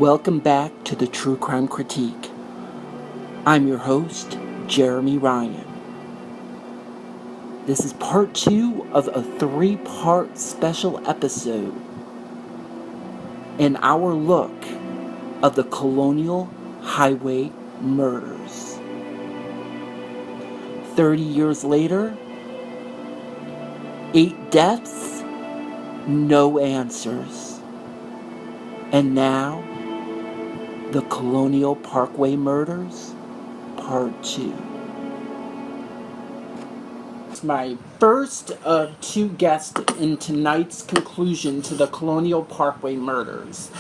Welcome back to the True Crime Critique. I'm your host, Jeremy Ryan. This is part 2 of a 3-part special episode in our look of the Colonial Highway Murders. 30 years later, 8 deaths, no answers. And now, the Colonial Parkway Murders, Part 2. It's my first of 2 guests in tonight's conclusion to the Colonial Parkway Murders.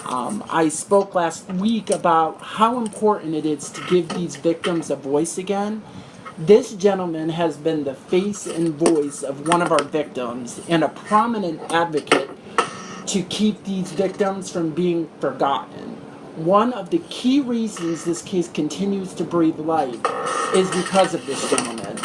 I spoke last week about how important it is to give these victims a voice again. This gentleman has been the face and voice of one of our victims and a prominent advocate to keep these victims from being forgotten. One of the key reasons this case continues to breathe life is because of this gentleman.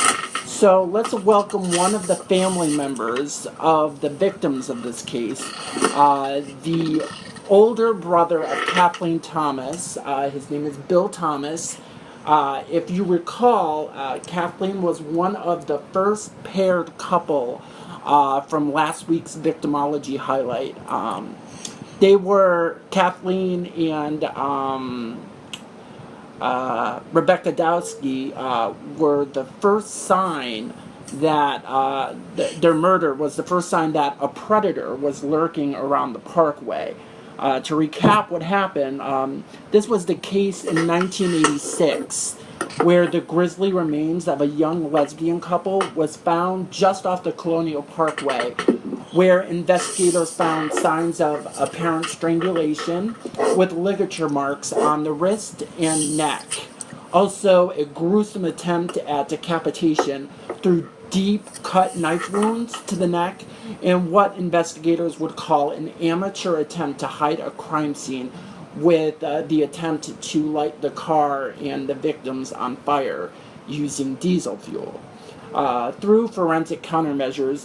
So let's welcome one of the family members of the victims of this case, the older brother of Kathleen Thomas. His name is Bill Thomas. If you recall, Kathleen was one of the first paired couple from last week's victimology highlight. They were Kathleen and Rebecca Dowski were the first sign that their murder was the first sign that a predator was lurking around the parkway. To recap what happened, this was the case in 1986 where the grisly remains of a young lesbian couple was found just off the Colonial Parkway, where investigators found signs of apparent strangulation with ligature marks on the wrist and neck. Also, a gruesome attempt at decapitation through deep cut knife wounds to the neck, and what investigators would call an amateur attempt to hide a crime scene with the attempt to light the car and the victims on fire using diesel fuel. Through forensic countermeasures,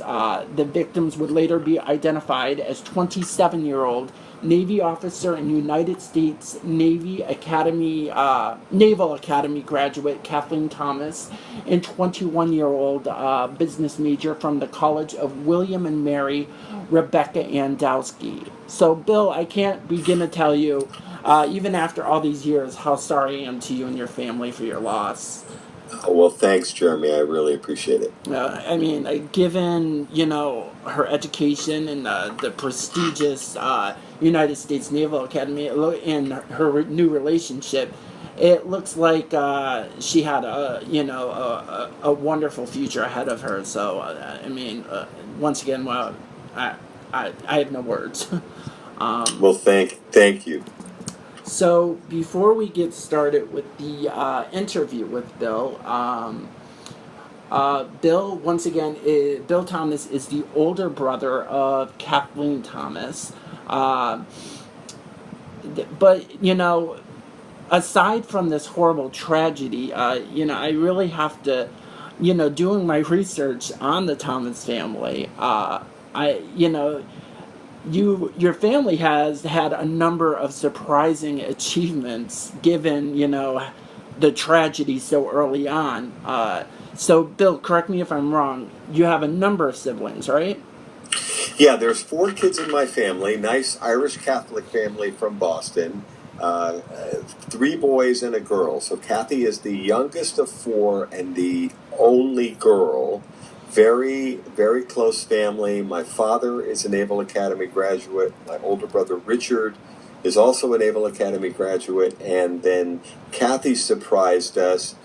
the victims would later be identified as 27-year-old Navy officer and United States Naval Academy graduate Kathleen Thomas and 21-year-old business major from the College of William and Mary, Rebecca Dowski. So, Bill, I can't begin to tell you, even after all these years, how sorry I am to you and your family for your loss. Well, thanks, Jeremy. I really appreciate it. I mean, given, her education and the prestigious United States Naval Academy and her new relationship, it looks like she had a wonderful future ahead of her. So, once again, I have no words. Well, thank you. So before we get started with the interview with Bill, Bill, once again, Bill Thomas is the older brother of Kathleen Thomas. But, aside from this horrible tragedy, I really have to, doing my research on the Thomas family, your family has had a number of surprising achievements given, the tragedy so early on. So, Bill, correct me if I'm wrong, you have a number of siblings, right? Yeah, there's 4 kids in my family, nice Irish Catholic family from Boston, 3 boys and a girl. So Kathy is the youngest of 4 and the only girl. Very, very close family. My father is a Naval Academy graduate. My older brother, Richard, is also a Naval Academy graduate. And then Kathy surprised us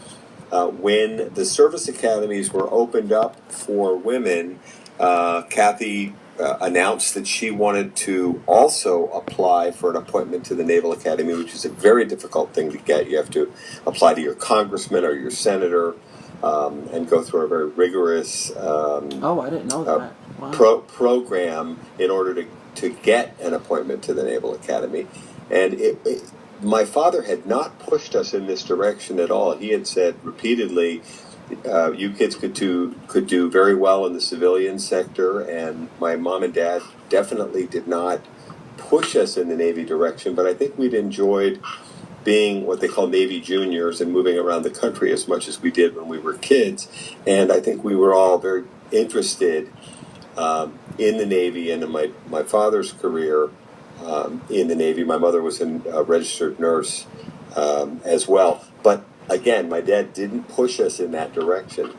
when the service academies were opened up for women. Kathy announced that she wanted to also apply for an appointment to the Naval Academy, which is a very difficult thing to get. You have to apply to your congressman or your senator. And go through a very rigorous I didn't know that. Wow. Program in order to get an appointment to the Naval Academy. And my father had not pushed us in this direction at all. He had said repeatedly, you kids could do very well in the civilian sector, and my mom and dad definitely did not push us in the Navy direction, but I think we'd enjoyed being what they call Navy juniors and moving around the country as much as we did when we were kids. And I think we were all very interested in the Navy and in my father's career in the Navy. My mother was a registered nurse as well. But again, my dad didn't push us in that direction.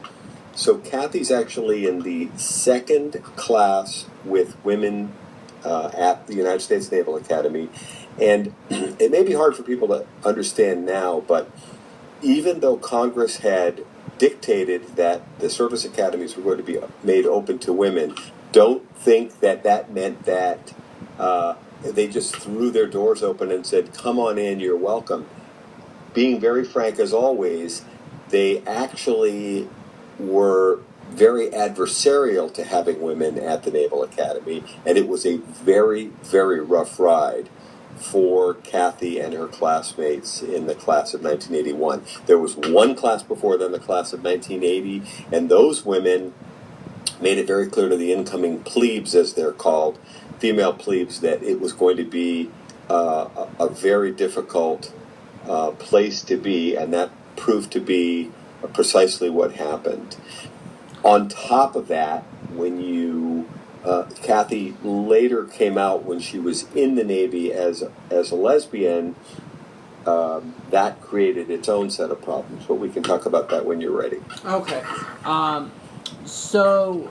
So Kathy's actually in the second class with women at the United States Naval Academy. And it may be hard for people to understand now, but even though Congress had dictated that the service academies were going to be made open to women, don't think that that meant that they just threw their doors open and said, come on in, you're welcome. Being very frank as always, they actually were very adversarial to having women at the Naval Academy, and it was a very, very rough ride for Kathy and her classmates in the class of 1981. There was one class before then, the class of 1980, and those women made it very clear to the incoming plebes, as they're called, female plebes, that it was going to be a very difficult place to be, and that proved to be precisely what happened. On top of that, when Kathy later came out when she was in the Navy as a lesbian, that created its own set of problems. But we can talk about that when you're ready. Okay. So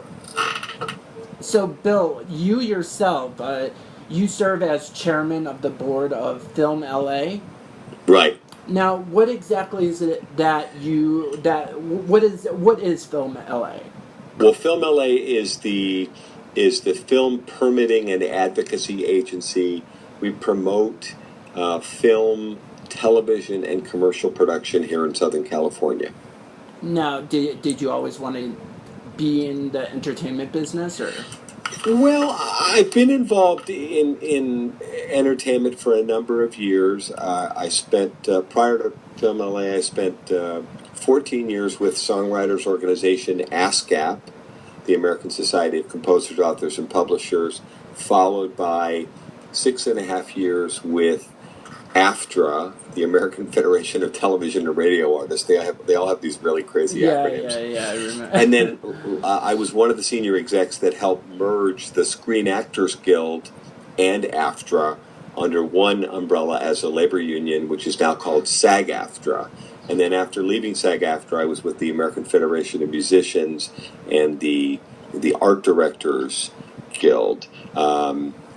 Bill, you yourself, you serve as chairman of the board of Film LA. Right. Now, what exactly is it what is Film LA? Well, Film LA is the film permitting and advocacy agency. We promote film, television, and commercial production here in Southern California. Now, did you always want to be in the entertainment business, or? Well, I've been involved in entertainment for a number of years. I spent, prior to Film LA, I spent 14 years with songwriters organization ASCAP, the American Society of Composers, Authors, and Publishers, followed by 6.5 years with AFTRA, the American Federation of Television and Radio Artists. They all have these really crazy acronyms. Yeah, I remember. And then I was one of the senior execs that helped merge the Screen Actors Guild and AFTRA under one umbrella as a labor union, which is now called SAG-AFTRA. And then after leaving SAG-AFTRA, I was with the American Federation of Musicians and the Art Directors Guild.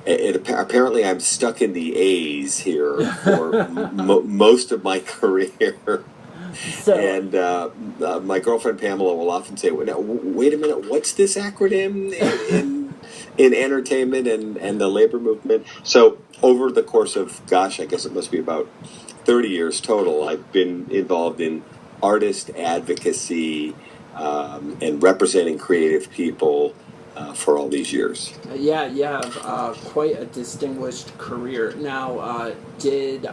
Apparently, I'm stuck in the A's here for most of my career. So, and my girlfriend Pamela will often say, "Wait a minute, what's this acronym in entertainment and the labor movement?" So over the course of, I guess it must be about 30 years total, I've been involved in artist advocacy and representing creative people for all these years. Yeah, you have quite a distinguished career. Now, did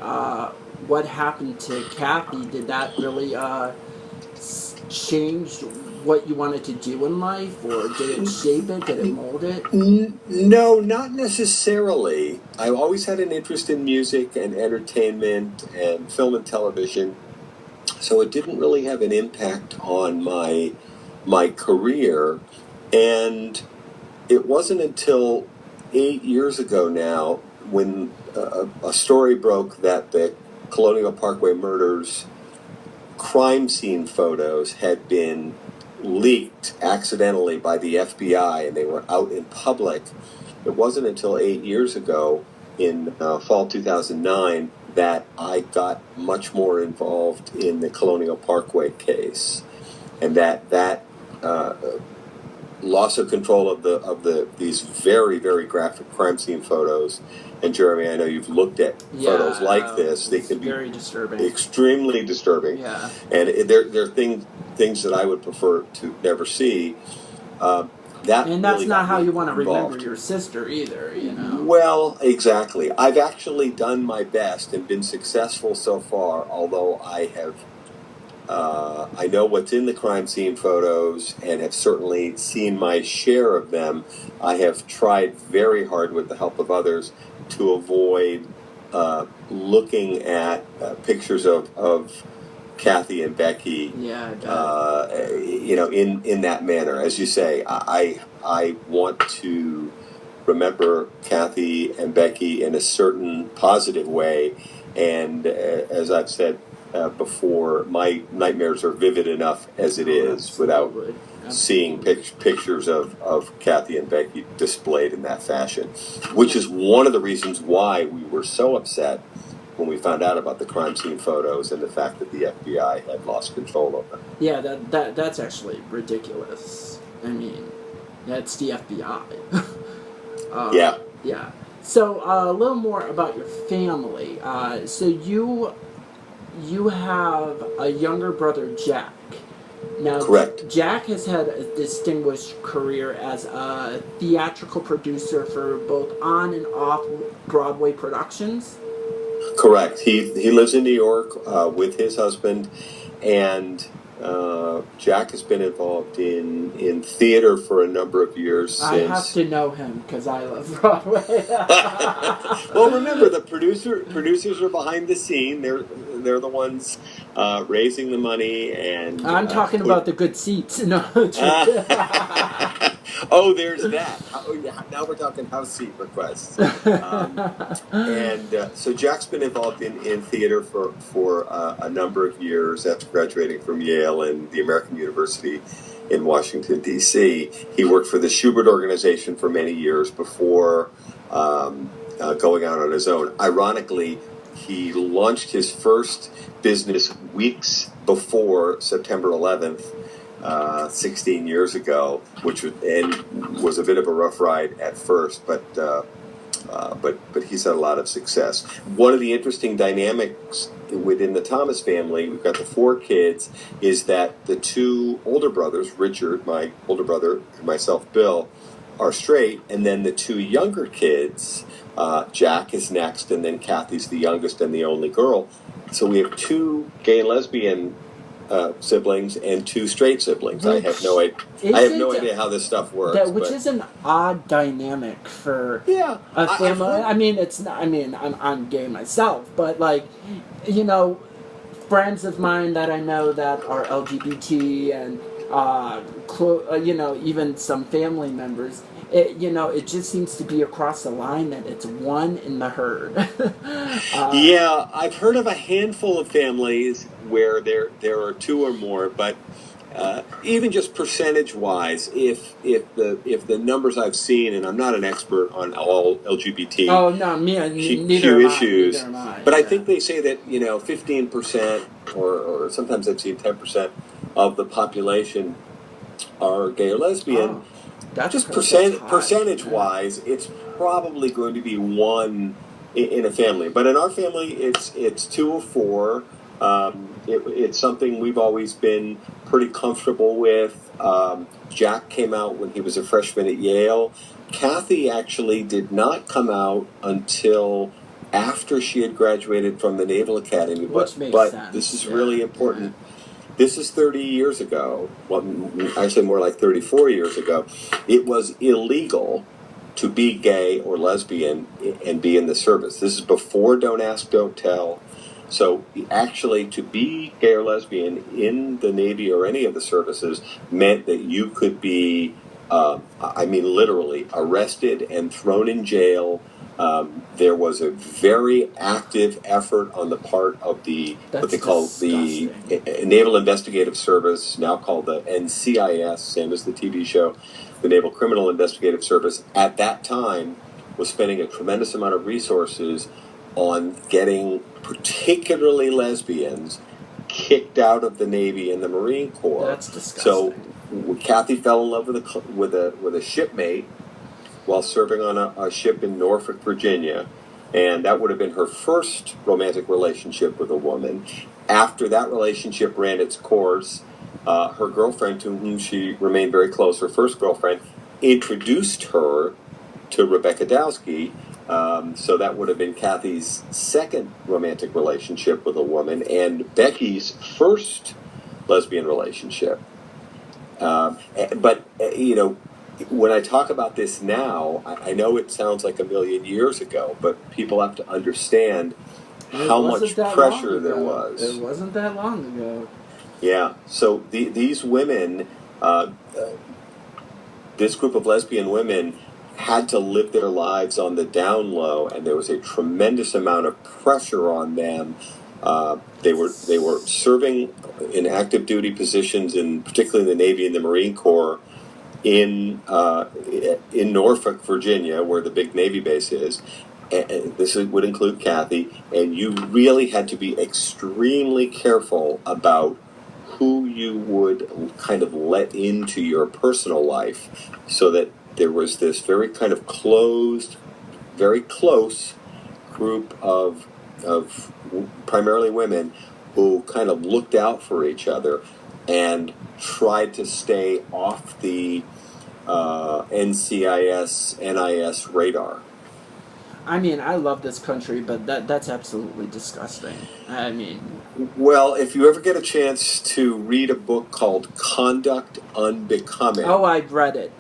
what happened to Kathy, did that really change what you wanted to do in life, or did it shape it, did it mold it? No, not necessarily. I've always had an interest in music and entertainment and film and television, so it didn't really have an impact on my career. And it wasn't until 8 years ago now when a story broke that the Colonial Parkway Murders crime scene photos had been leaked accidentally by the FBI and they were out in public. It wasn't until 8 years ago in fall 2009 that I got much more involved in the Colonial Parkway case, and that loss of control of these very, very graphic crime scene photos. And Jeremy, I know you've looked at photos like this. They can be very disturbing, extremely disturbing. Yeah, and they're things that I would prefer to never see. That's really not how you want to remember your sister either, you know. Well, exactly. I've actually done my best and been successful so far, although I have I know what's in the crime scene photos and have certainly seen my share of them. I have tried very hard with the help of others to avoid looking at pictures of Kathy and Becky, in that manner. As you say, I want to remember Kathy and Becky in a certain positive way, and as I've said before, my nightmares are vivid enough as it is without seeing pictures of Kathy and Becky displayed in that fashion, which is one of the reasons why we were so upset when we found out about the crime scene photos and the fact that the FBI had lost control of them. Yeah, that's actually ridiculous. I mean, that's the FBI. Yeah. Yeah. So a little more about your family. So you have a younger brother, Jack. Now, correct. Jack has had a distinguished career as a theatrical producer for both on and off Broadway productions. Correct. He lives in New York with his husband, and Jack has been involved in theater for a number of years. I have to know him because I love Broadway. Well, remember, the producers are behind the scene. They're the ones raising the money, and I'm talking about the good seats. No. Oh, there's that. Now we're talking house seat requests. So Jack's been involved in theater for a number of years after graduating from Yale and the American University in Washington, D.C. He worked for the Schubert Organization for many years before going out on his own. Ironically, he launched his first business weeks before September 11th, 16 years ago, which was a bit of a rough ride at first, but he's had a lot of success. One of the interesting dynamics within the Thomas family, we've got the 4 kids, is that the 2 older brothers, Richard, my older brother, and myself, Bill, are straight, and then the 2 younger kids, Jack is next, and then Kathy's the youngest and the only girl. So we have 2 gay and lesbian siblings and 2 straight siblings. I have no idea how this stuff works. Which is an odd dynamic for a family. I'm gay myself, but friends of mine that I know that are LGBT and even some family members. It just seems to be across the line that it's one in the herd. I've heard of a handful of families where there are 2 or more, but even just percentage-wise, if the numbers I've seen, and I'm not an expert on all LGBT issues, but I think they say that 15% or sometimes I've seen 10% of the population are gay or lesbian. Oh. That's just percentage-wise, it's probably going to be 1 in a family. But in our family, it's 2 or 4. It's something we've always been pretty comfortable with. Jack came out when he was a freshman at Yale. Kathy actually did not come out until after she had graduated from the Naval Academy. Which makes sense. But this is really important. Yeah. This is 30 years ago, well, actually more like 34 years ago. It was illegal to be gay or lesbian and be in the service. This is before Don't Ask, Don't Tell. So actually to be gay or lesbian in the Navy or any of the services meant that you could be, literally arrested and thrown in jail. There was a very active effort on the part of what they call the Naval Investigative Service, now called the NCIS, same as the TV show, the Naval Criminal Investigative Service. At that time, was spending a tremendous amount of resources on getting particularly lesbians kicked out of the Navy and the Marine Corps. That's disgusting. So Kathy fell in love with a shipmate while serving on a ship in Norfolk, Virginia, and that would have been her first romantic relationship with a woman. After that relationship ran its course, her girlfriend, to whom she remained very close, her first girlfriend, introduced her to Rebecca Dowski. So that would have been Kathy's second romantic relationship with a woman, and Becky's first lesbian relationship. But when I talk about this now, I know it sounds like a million years ago, but people have to understand how much pressure there was. It wasn't that long ago. Yeah. So these women, this group of lesbian women, had to live their lives on the down low, and there was a tremendous amount of pressure on them. They were serving in active duty positions, particularly in the Navy and the Marine Corps, in Norfolk, Virginia, where the big Navy base is. And this would include Kathy, and you really had to be extremely careful about who you would kind of let into your personal life, so that there was this very kind of closed, very close group of primarily women who kind of looked out for each other and tried to stay off the NCIS, NIS radar. I mean, I love this country, but that's absolutely disgusting. I mean... Well, if you ever get a chance to read a book called Conduct Unbecoming... Oh, I've read it.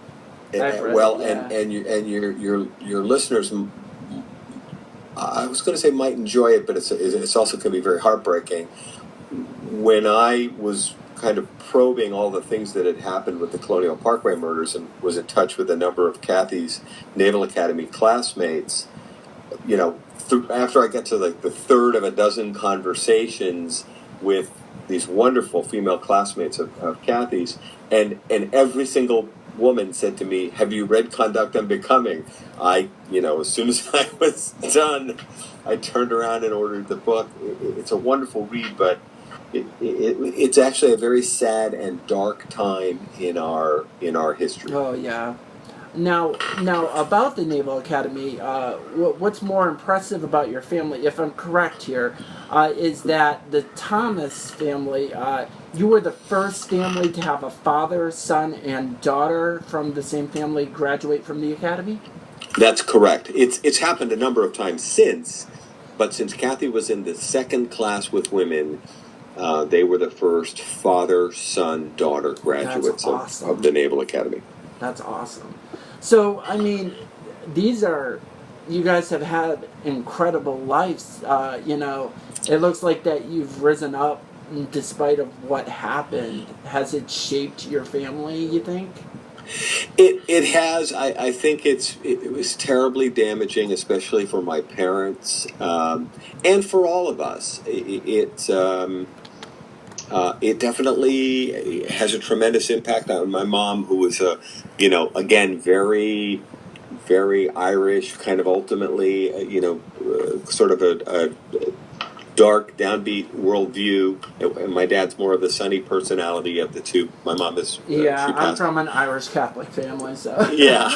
And your listeners, I was going to say might enjoy it, but it's also going to be very heartbreaking. When I was kind of probing all the things that had happened with the Colonial Parkway murders and was in touch with a number of Kathy's Naval Academy classmates, after I got to like the third of a dozen conversations with these wonderful female classmates of Kathy's, and every single woman said to me, "Have you read Conduct Unbecoming?" As soon as I was done, I turned around and ordered the book. It's a wonderful read, but it's actually a very sad and dark time in our history. Oh yeah. Now about the Naval Academy, what's more impressive about your family, if I'm correct here, is that the Thomas family, you were the first family to have a father, son, and daughter from the same family graduate from the academy? That's correct. It's happened a number of times since, but since Kathy was in the second class with women, they were the first father, son, daughter graduates of the Naval Academy. That's awesome. So, I mean, you guys have had incredible lives. It looks like that you've risen up despite of what happened. Has it shaped your family, you think? It has. I think it was terribly damaging, especially for my parents, and for all of us. It definitely has a tremendous impact on my mom, who was again, very, very Irish, kind of ultimately, sort of a dark, downbeat worldview. And my dad's more of the sunny personality of the two. My mom is... I'm from an Irish Catholic family, so... Yeah.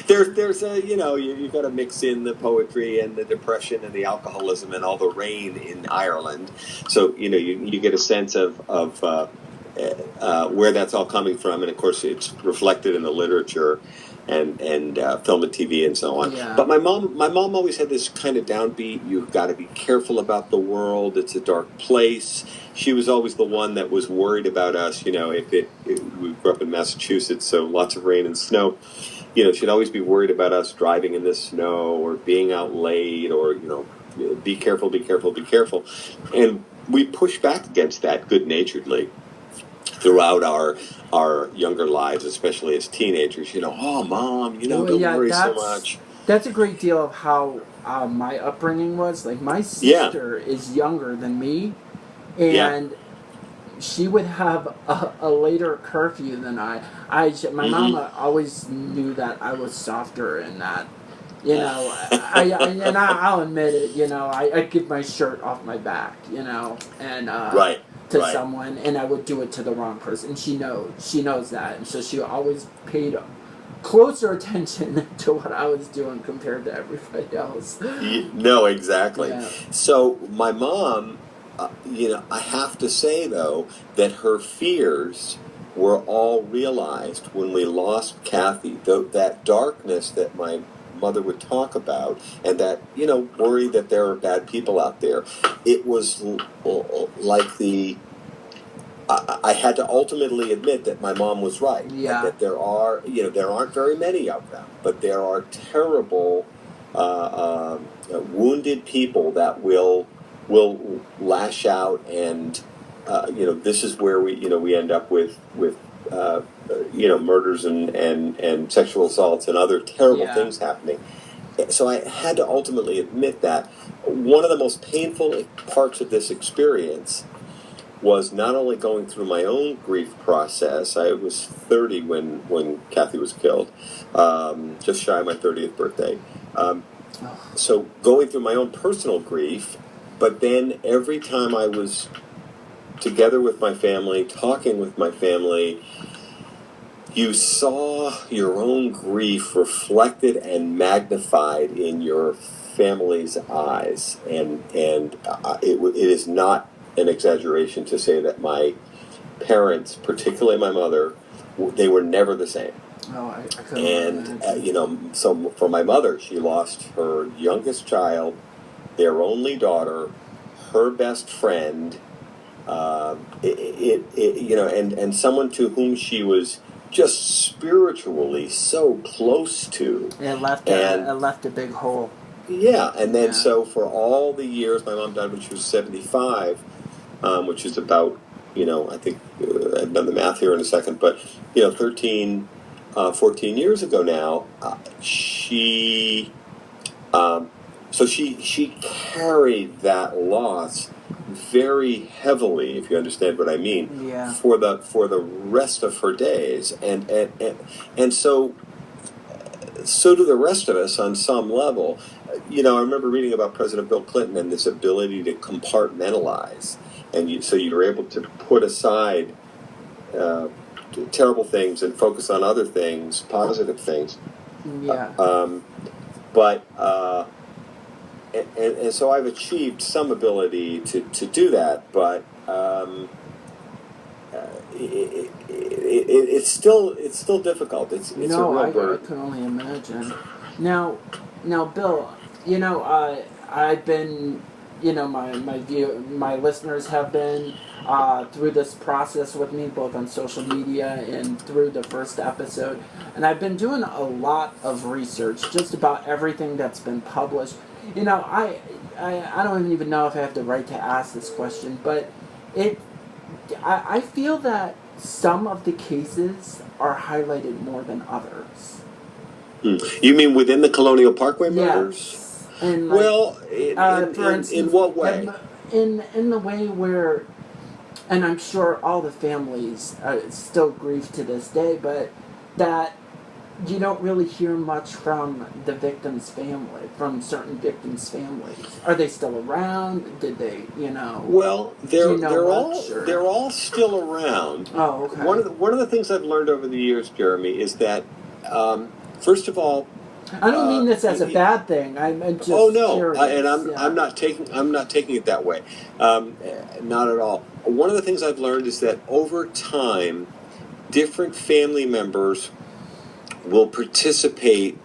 There's you've got to mix in the poetry and the depression and the alcoholism and all the rain in Ireland. So, you get a sense of where that's all coming from. And, of course, it's reflected in the literature and film and TV and so on. Yeah. But my mom always had this kind of downbeat, you've got to be careful about the world, it's a dark place. She was always the one that was worried about us, we grew up in Massachusetts, so lots of rain and snow. She'd always be worried about us driving in the snow or being out late or, be careful, be careful, be careful. And we pushed back against that good-naturedly throughout our younger lives, especially as teenagers. Oh, Mom, don't worry so much. That's a great deal of how my upbringing was. Like, my sister is younger than me, and she would have a later curfew than I. My mama always knew that I was softer and that, I'll admit it, I'd give my shirt off my back, and... Right. To someone, and I would do it to the wrong person. She knows that, and so she always paid closer attention to what I was doing compared to everybody else. No, exactly. Yeah. So my mom, I have to say though that her fears were all realized when we lost Kathy. That darkness that my mother would talk about, and that worry that there are bad people out there. It was like the I had to ultimately admit that my mom was right. Yeah. That there aren't very many of them, but there are terrible, wounded people that will lash out, and this is where we end up with murders and sexual assaults and other terrible things happening. So I had to ultimately admit that. One of the most painful parts of this experience was not only going through my own grief process. I was 30 when Kathy was killed, just shy of my 30th birthday. So going through my own personal grief, but then every time I was together with my family, talking with my family, you saw your own grief reflected and magnified in your family's eyes, and it is not an exaggeration to say that my parents, particularly my mother, they were never the same. Oh, I couldn't. And so for my mother, she lost her youngest child, their only daughter, her best friend, and someone to whom she was just spiritually so close to. It left a big hole. Yeah, and then so for all the years, my mom died when she was 75, which is about, I think, I've done the math here in a second, but, 13, 14 years ago now, she carried that loss very heavily, if you understand what I mean, for the rest of her days, and so do the rest of us on some level. I remember reading about President Bill Clinton and this ability to compartmentalize, and so you're able to put aside terrible things and focus on other things, positive things. Yeah. And so I've achieved some ability to do that, but it's still difficult. It's a real burden. I can only imagine. Now, Bill, I've been, my listeners have been through this process with me, both on social media and through the first episode, and I've been doing a lot of research, just about everything that's been published. I don't even know if I have the right to ask this question, but I feel that some of the cases are highlighted more than others. You mean within the Colonial Parkway Murders? Yes. And for instance, in what way? In the way where, and I'm sure all the families still grieve to this day, but that you don't really hear much from the victim's family, from certain victims' families. Are they still around? Did they, Well, they're all still around. Oh, okay. One of the things I've learned over the years, Jeremy, is that first of all, I don't mean this as a bad thing. I'm just curious. I'm not taking it that way. Not at all. One of the things I've learned is that over time, different family members will participate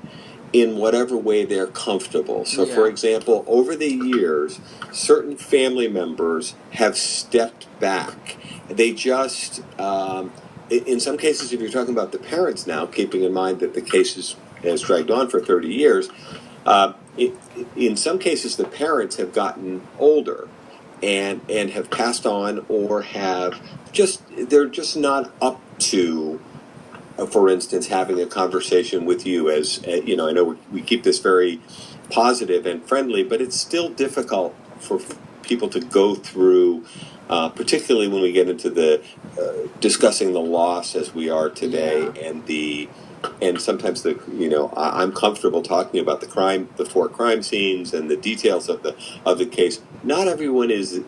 in whatever way they're comfortable. So, for example, over the years, certain family members have stepped back. They just, in some cases, if you're talking about the parents now, keeping in mind that the case has dragged on for 30 years, in some cases the parents have gotten older and have passed on, or they're just not up to, for instance, having a conversation with you. As I know we keep this very positive and friendly, but it's still difficult for people to go through, particularly when we get into the discussing the loss as we are today, and sometimes I'm comfortable talking about the four crime scenes and the details of the case. Not everyone is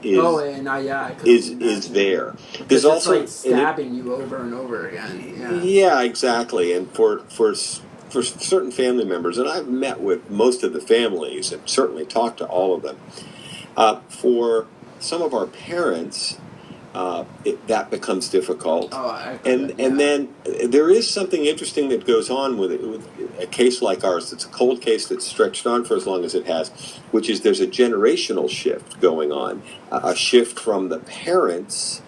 there. There's also like stabbing you over and over again. Yeah, exactly. And for certain family members, and I've met with most of the families and certainly talked to all of them. For some of our parents, that becomes difficult. And then there is something interesting that goes on with a case like ours. It's a cold case that's stretched on for as long as it has, which is there's a generational shift going on, a shift from the parents,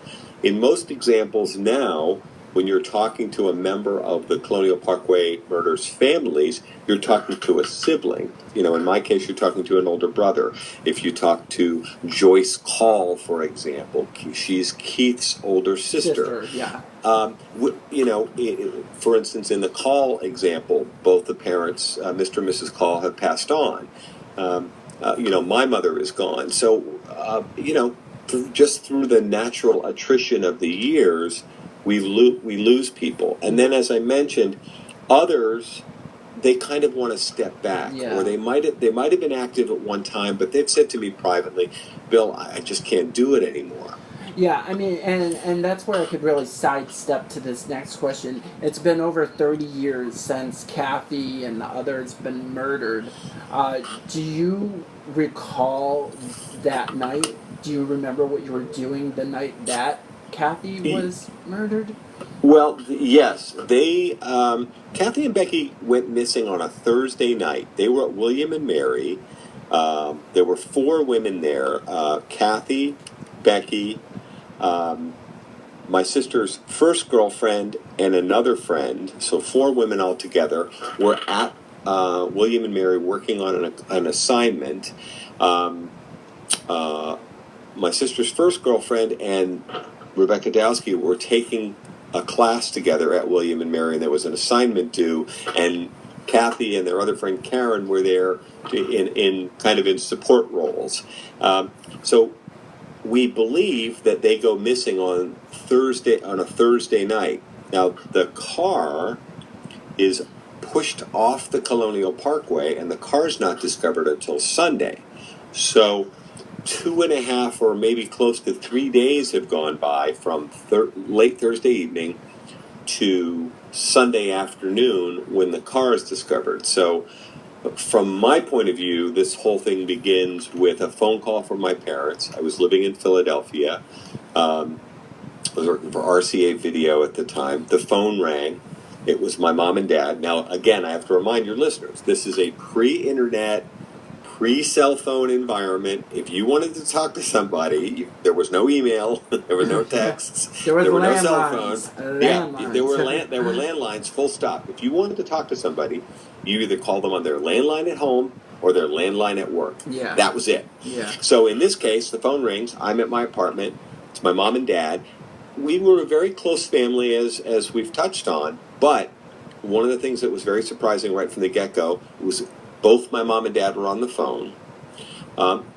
in most examples now, when you're talking to a member of the Colonial Parkway Murders families, you're talking to a sibling. In my case, you're talking to an older brother. If you talk to Joyce Call, for example, she's Keith's older sister. Yeah. For instance, in the Call example, both the parents, Mr. and Mrs. Call, have passed on. My mother is gone. So, just through the natural attrition of the years, we lose people. And then, as I mentioned, others, they kind of want to step back, or they might have been active at one time, but they've said to me privately, Bill, I just can't do it anymore. Yeah, I mean, and that's where I could really sidestep to this next question. It's been over 30 years since Kathy and the others been murdered. Do you recall that night? Do you remember what you were doing the night that Kathy was murdered? Well, yes. They, Kathy and Becky went missing on a Thursday night. They were at William and Mary. There were 4 women there. Kathy, Becky, my sister's first girlfriend, and another friend, so 4 women altogether, were at William and Mary working on an assignment. My sister's first girlfriend and Rebecca Dowski were taking a class together at William and Mary, and there was an assignment due, and Kathy and their other friend Karen were there in support roles. So we believe that they go missing on a Thursday night. Now, the car is pushed off the Colonial Parkway, and the car's not discovered until Sunday. So 2.5 or maybe close to 3 days have gone by from late Thursday evening to Sunday afternoon when the car is discovered. So from my point of view, this whole thing begins with a phone call from my parents. I was living in Philadelphia. I was working for RCA Video at the time. The phone rang. It was my mom and dad. Now, again, I have to remind your listeners, this is a pre-internet, pre-cell phone environment. If you wanted to talk to somebody, there was no email, there were no texts, there were no cell phones. Landlines. There were landlines, full stop. If you wanted to talk to somebody, you either called them on their landline at home or their landline at work. Yeah. That was it. Yeah. So in this case, the phone rings. I'm at my apartment. It's my mom and dad. We were a very close family, as we've touched on, but one of the things that was very surprising right from the get-go was both my mom and dad were on the phone,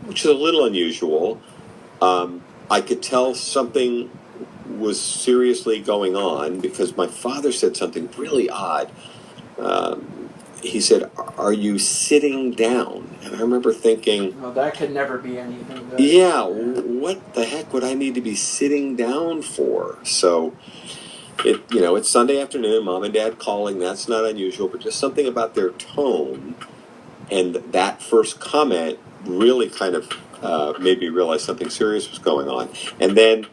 which is a little unusual. I could tell something was seriously going on because my father said something really odd. He said, "Are you sitting down?" And I remember thinking, well, that could never be anything good. Yeah, what the heck would I need to be sitting down for? So, it's Sunday afternoon, mom and dad calling. That's not unusual, but just something about their tone and that first comment really kind of made me realize something serious was going on. And then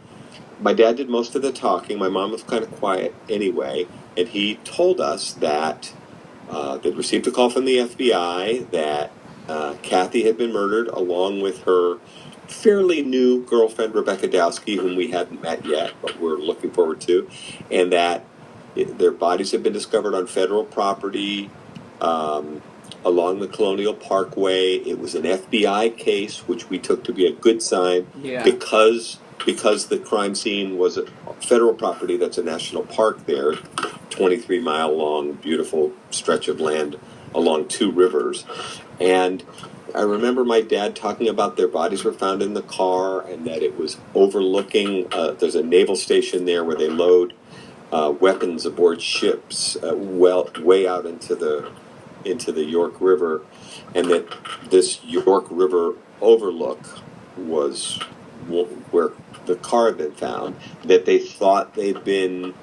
my dad did most of the talking. My mom was kind of quiet anyway, and he told us that they'd received a call from the FBI that Kathy had been murdered along with her fairly new girlfriend, Rebecca Dowski, whom we hadn't met yet, but we're looking forward to, and that their bodies had been discovered on federal property along the Colonial Parkway. It was an FBI case, which we took to be a good sign because the crime scene was a federal property that's a national park there, 23-mile long, beautiful stretch of land along 2 rivers. And I remember my dad talking about their bodies were found in the car and that it was overlooking, there's a naval station there where they load weapons aboard ships way out into the York River, and that this York River overlook was where the car had been found, that they thought they'd been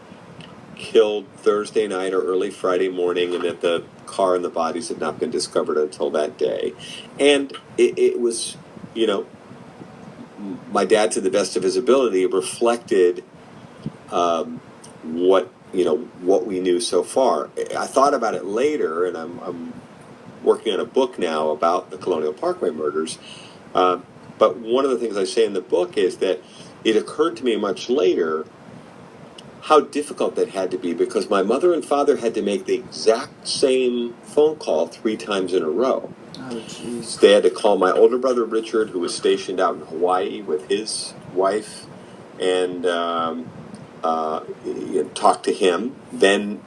killed Thursday night or early Friday morning, and that the car and the bodies had not been discovered until that day. And it was, my dad, to the best of his ability, reflected what we knew so far. I thought about it later, and I'm working on a book now about the Colonial Parkway murders. But one of the things I say in the book is that it occurred to me much later how difficult that had to be, because my mother and father had to make the exact same phone call 3 times in a row. Oh, jeez. They had to call my older brother Richard, who was stationed out in Hawaii with his wife, and talk to him, then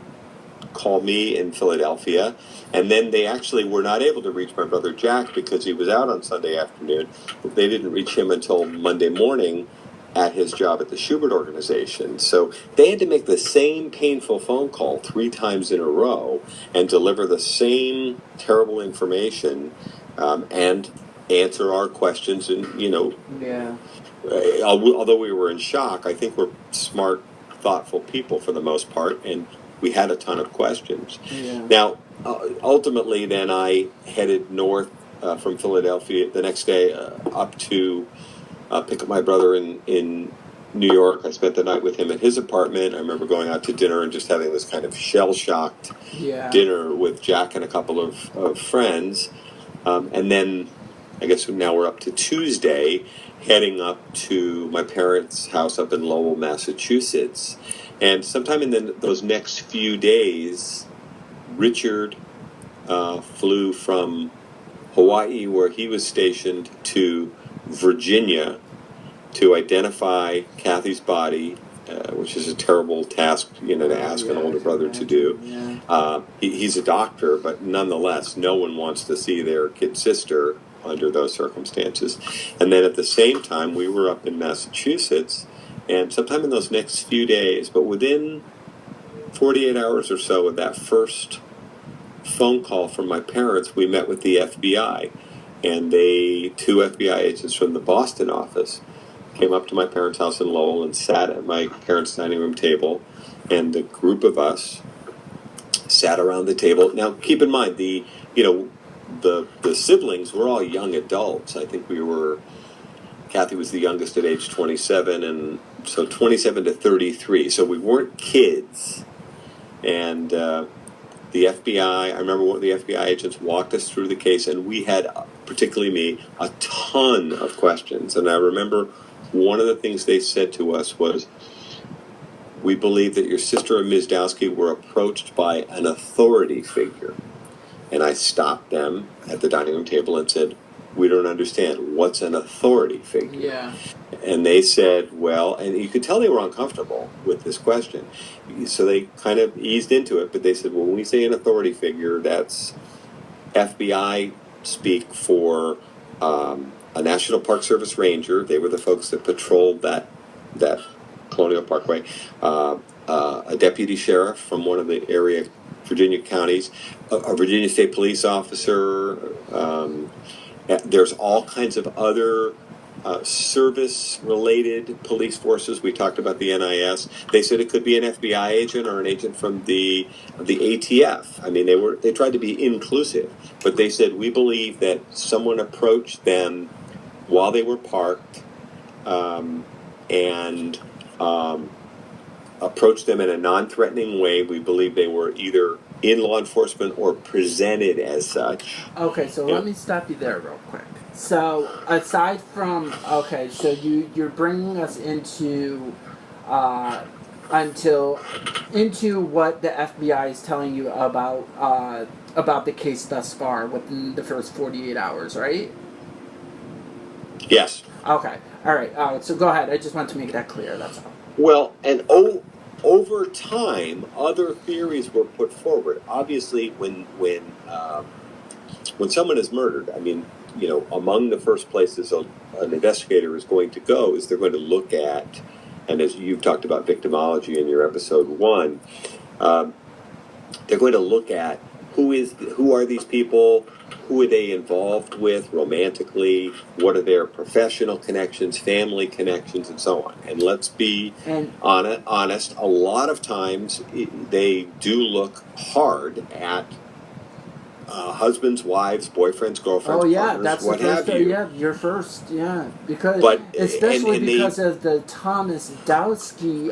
call me in Philadelphia, and then they actually were not able to reach my brother Jack because he was out on Sunday afternoon. They didn't reach him until Monday morning at his job at the Schubert organization. So they had to make the same painful phone call 3 times in a row and deliver the same terrible information, and answer our questions. And, Yeah. although we were in shock, I think we're smart, thoughtful people for the most part, and we had a ton of questions. Yeah. Now, ultimately, then I headed north from Philadelphia the next day up to pick up my brother in New York. I spent the night with him at his apartment. I remember going out to dinner and just having this kind of shell-shocked dinner with Jack and a couple of friends. And then, I guess now we're up to Tuesday, heading up to my parents' house up in Lowell, Massachusetts. And sometime in those next few days, Richard flew from Hawaii, where he was stationed, to Virginia to identify Kathy's body, which is a terrible task, to ask an older brother to do. Yeah. He's a doctor, but nonetheless, no one wants to see their kid sister under those circumstances. And then at the same time, we were up in Massachusetts, and sometime in those next few days, but within 48 hours or so of that first phone call from my parents, we met with the FBI. And 2 FBI agents from the Boston office came up to my parents' house in Lowell and sat at my parents' dining room table, and a group of us sat around the table. Now, keep in mind, the siblings were all young adults. I think Kathy was the youngest at age 27, and so 27 to 33. So we weren't kids. And the FBI, I remember one of the FBI agents walked us through the case, and we had, particularly me, a ton of questions. And I remember one of the things they said to us was, "We believe that your sister and Ms. Dowski were approached by an authority figure." And I stopped them at the dining room table and said, "We don't understand. What's an authority figure?" Yeah. And they said, well, and you could tell they were uncomfortable with this question. So they kind of eased into it, but they said, well, when we say an authority figure, that's FBI speak for a National Park Service ranger. They were the folks that patrolled that Colonial Parkway. A deputy sheriff from one of the area Virginia counties, a Virginia State police officer. There's all kinds of other service-related police forces. We talked about the NIS. They said it could be an FBI agent or an agent from the ATF. I mean, they tried to be inclusive, but they said, we believe that someone approached them while they were parked, and approached them in a non-threatening way. We believe they were either in law enforcement or presented as such. Okay, so let me stop you there real quick. So aside from so you're bringing us into what the FBI is telling you about the case thus far within the first 48 hours, right? Yes. Okay. All right. So go ahead. I just want to make that clear. That's all. Well, and over time, other theories were put forward. Obviously, when someone is murdered, I mean, among the first places an investigator is going to go is they're going to look at, and as you've talked about victimology in your episode 1, they're going to look at who are these people, who are they involved with romantically, what are their professional connections, family connections, and so on. And let's be honest, a lot of times they do look hard at husbands, wives, boyfriends, girlfriends, partners, that's what the first, have you. your first, because But because of the Thomas Dowski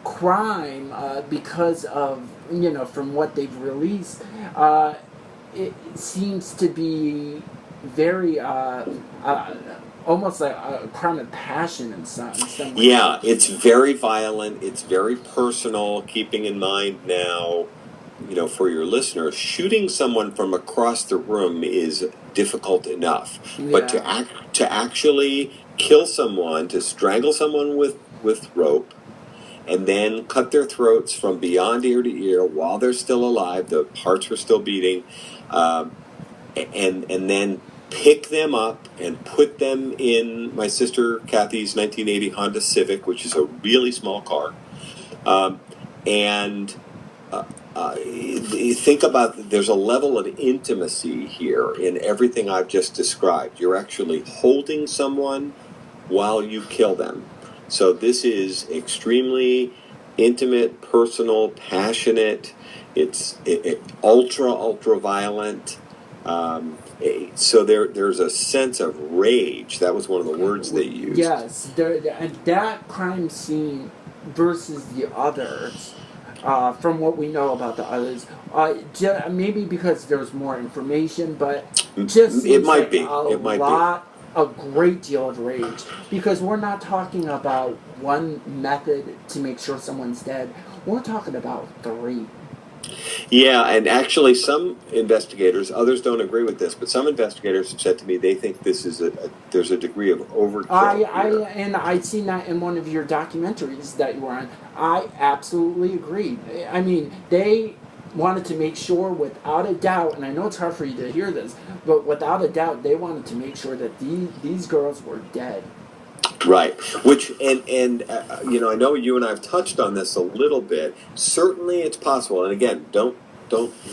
crime, because of from what they've released, it seems to be very almost like a crime of passion in some ways. Yeah, it's very violent. It's very personal. Keeping in mind now, for your listeners, shooting someone from across the room is difficult enough. Yeah. But to actually kill someone, to strangle someone with rope, and then cut their throats from beyond ear to ear while they're still alive, the hearts were still beating, and then pick them up and put them in my sister Kathy's 1980 Honda Civic, which is a really small car, and you think about, there's a level of intimacy here in everything I've just described. You're actually holding someone while you kill them. So this is extremely intimate, personal, passionate. It's ultra violent. So there's a sense of rage. That was one of the words they used. Yes, and that crime scene versus the others. From what we know about the others, maybe because there's more information, but just it might like be. It might be a great deal of rage, because we're not talking about one method to make sure someone's dead. We're talking about 3. Yeah, and actually some investigators, others don't agree with this, but some investigators have said to me they think this is there's a degree of overkill. And I'd seen that in one of your documentaries that you were on. I absolutely agree. I mean, they wanted to make sure without a doubt, and I know it's hard for you to hear this, but without a doubt, they wanted to make sure that these girls were dead. Right. Which, and I know you and I have touched on this a little bit. Certainly it's possible. And again, don't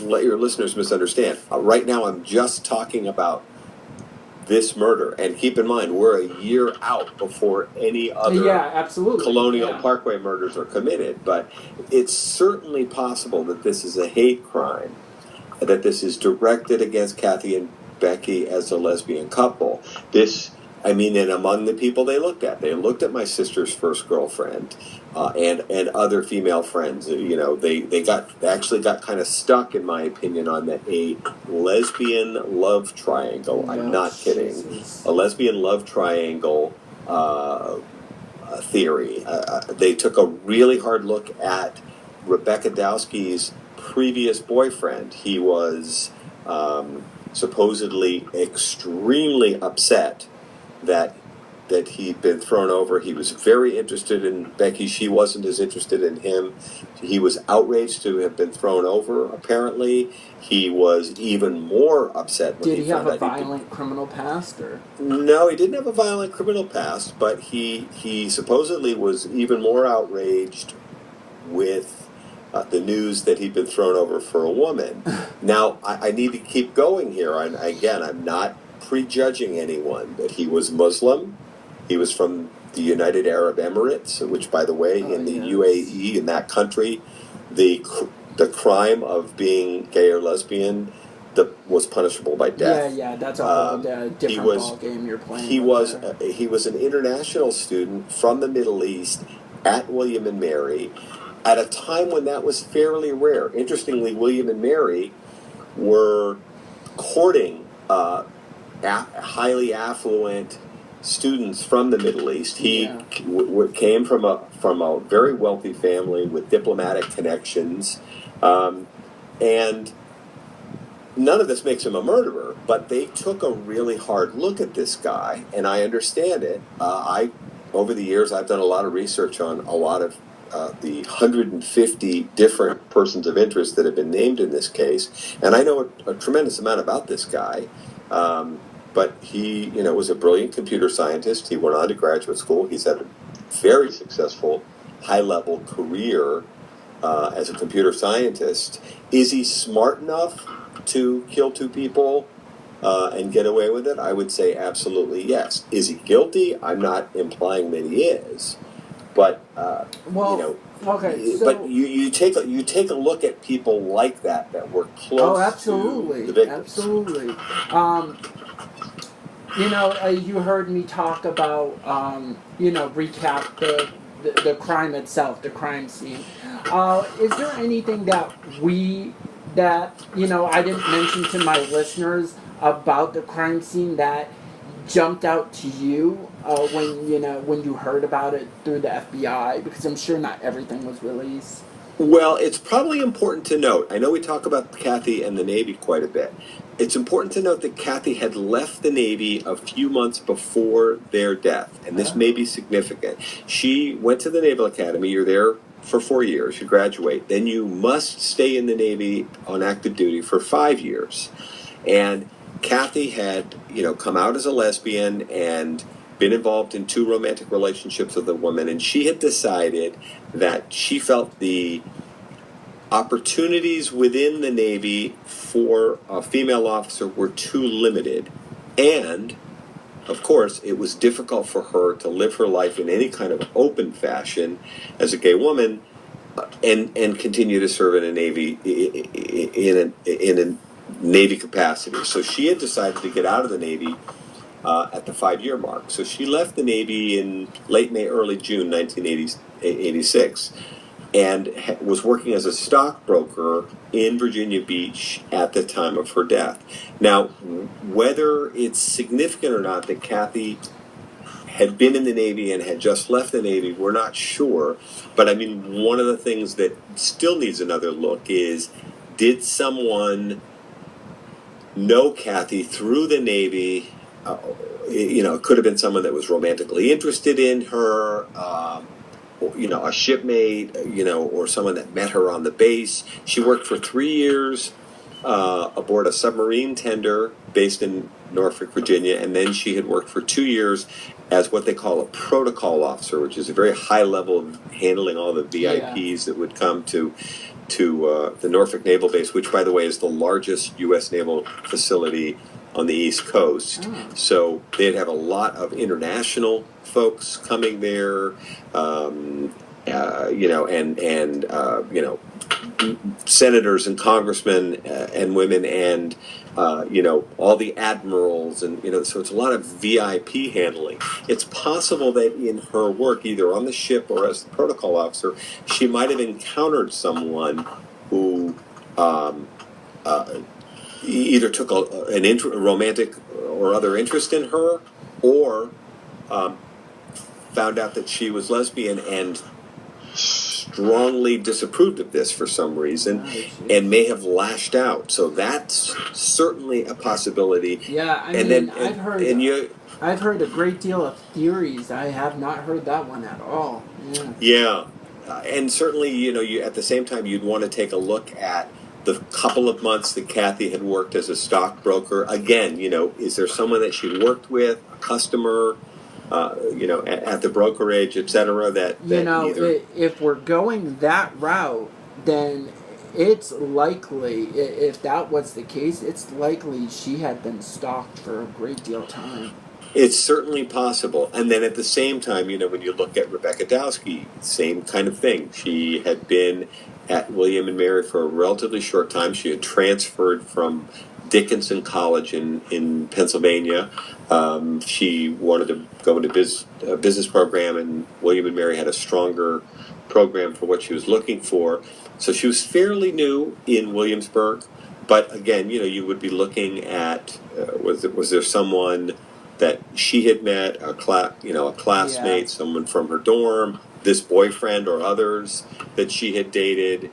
let your listeners misunderstand. Right now I'm just talking about this murder. And keep in mind, we're a year out before any other Colonial Parkway murders are committed. But it's certainly possible that this is a hate crime, that this is directed against Kathy and Becky as a lesbian couple. And among the people they looked at my sister's first girlfriend, and other female friends. They actually got kind of stuck, in my opinion, on a lesbian love triangle. I'm not kidding. A lesbian love triangle theory. They took a really hard look at Rebecca Dowski's previous boyfriend. He was supposedly extremely upset that he'd been thrown over. He was very interested in Becky. She wasn't as interested in him. He was outraged to have been thrown over, apparently. He was even more upset when Did he have a violent criminal past? Or? No, he didn't have a violent criminal past, but he supposedly was even more outraged with the news that he'd been thrown over for a woman. Now, I need to keep going here. Again, I'm not prejudging anyone, but he was Muslim. He was from the United Arab Emirates, which, by the way, in the UAE, in that country, the crime of being gay or lesbian was punishable by death. Yeah, that's a whole different ball game you're playing. He was an international student from the Middle East at William and Mary at a time when that was fairly rare. Interestingly, William and Mary were courting highly affluent students from the Middle East. He came from a very wealthy family with diplomatic connections, and none of this makes him a murderer. But they took a really hard look at this guy, and I understand it. Over the years, I've done a lot of research on a lot of the 150 different persons of interest that have been named in this case, and I know a tremendous amount about this guy. But he, was a brilliant computer scientist. He went on to graduate school. He's had a very successful, high-level career as a computer scientist. Is he smart enough to kill 2 people and get away with it? I would say absolutely yes. Is he guilty? I'm not implying that he is. But okay. But you take a look at people like that were close to the victims. Absolutely. You heard me talk about recap the crime itself, the crime scene. Is there anything that I didn't mention to my listeners about the crime scene that jumped out to you when you heard about it through the FBI? Because I'm sure not everything was released. Well, it's probably important to note. I know we talk about Kathy and the Navy quite a bit. It's important to note that Kathy had left the Navy a few months before their death, and this may be significant. She went to the Naval Academy. You're there for 4 years. You graduate. Then you must stay in the Navy on active duty for 5 years. And Kathy had, come out as a lesbian and been involved in 2 romantic relationships with a woman, and she had decided that she felt the opportunities within the Navy for a female officer were too limited. And, of course, it was difficult for her to live her life in any kind of open fashion as a gay woman and continue to serve in a Navy in a Navy capacity. So she had decided to get out of the Navy at the 5-year mark. So she left the Navy in late May, early June 1986, and was working as a stockbroker in Virginia Beach at the time of her death. Now, whether it's significant or not that Kathy had been in the Navy and had just left the Navy, we're not sure. But I mean, one of the things that still needs another look is, did someone know Kathy through the Navy? It could have been someone that was romantically interested in her, a shipmate, or someone that met her on the base. She worked for 3 years aboard a submarine tender based in Norfolk, Virginia, and then she had worked for 2 years as what they call a protocol officer, which is a very high level of handling all the VIPs that would come to the Norfolk Naval Base, which, by the way, is the largest U.S. naval facility on the East Coast. Oh. So they'd have a lot of international folks coming there, senators and congressmen and women, and all the admirals, and so it's a lot of VIP handling. It's possible that in her work, either on the ship or as the protocol officer, she might have encountered someone who either took a romantic or other interest in her, or found out that she was lesbian and strongly disapproved of this for some reason, and may have lashed out. So that's certainly a possibility. Yeah, I've heard a great deal of theories. I have not heard that one at all. Yeah, and certainly, you at the same time, you'd want to take a look at the couple of months that Kathy had worked as a stockbroker. Again, is there someone that she'd worked with, a customer, at the brokerage, etc. If we're going that route, then it's likely, if that was the case, it's likely she had been stalked for a great deal of time. It's certainly possible. And then at the same time, when you look at Rebecca Dowski, same kind of thing. She had been at William and Mary for a relatively short time. She had transferred from Dickinson College in Pennsylvania. She wanted to go into a business program, and William and Mary had a stronger program for what she was looking for. So she was fairly new in Williamsburg. But again, you would be looking at was there someone that she had met, a classmate, someone from her dorm, this boyfriend or others that she had dated.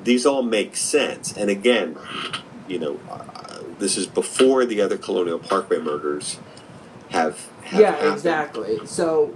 These all make sense. And again, this is before the other Colonial Parkway murders have happened. Exactly. So,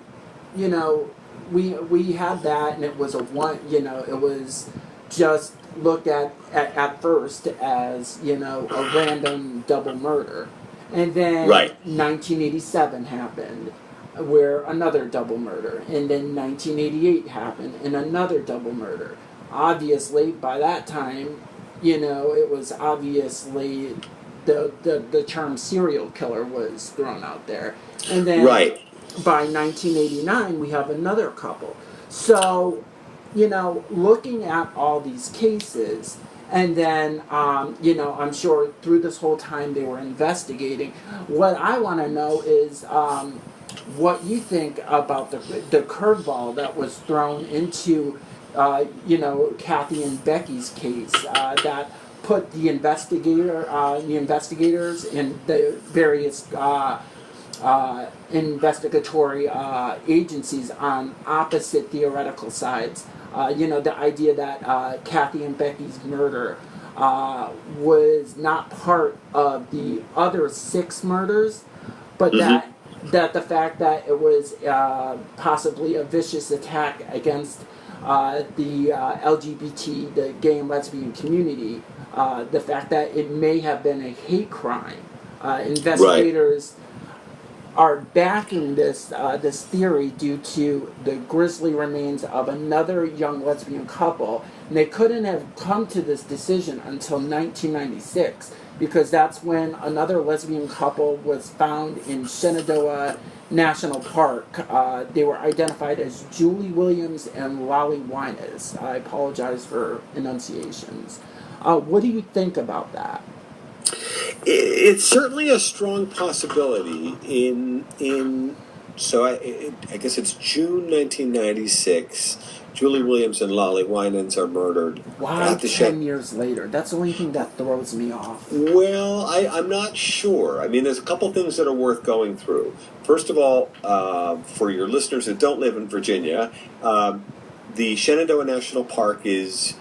we had that, and it was it was just looked at first as, a random double murder. And then 1987 happened, where another double murder. And then 1988 happened, and another double murder. Obviously, by that time, it was obviously the term serial killer was thrown out there. And then by 1989, we have another couple. So, looking at all these cases, and then, I'm sure through this whole time they were investigating. What I want to know is what you think about the curveball that was thrown into, Kathy and Becky's case that put the investigators and the various investigatory agencies on opposite theoretical sides. The idea that Kathy and Becky's murder was not part of the other 6 murders, but that the fact that it was possibly a vicious attack against the LGBT, the gay and lesbian community, the fact that it may have been a hate crime. Investigators are backing this theory due to the grisly remains of another young lesbian couple, and they couldn't have come to this decision until 1996, because that's when another lesbian couple was found in Shenandoah National Park. They were identified as Julie Williams and Lolly Winans. I apologize for enunciations. What do you think about that? It's certainly a strong possibility. So I guess it's June 1996. Julie Williams and Lolly Winans are murdered. Why 10 years later? That's the only thing that throws me off. Well, I'm not sure. I mean, there's a couple things that are worth going through. First of all, for your listeners that don't live in Virginia, the Shenandoah National Park is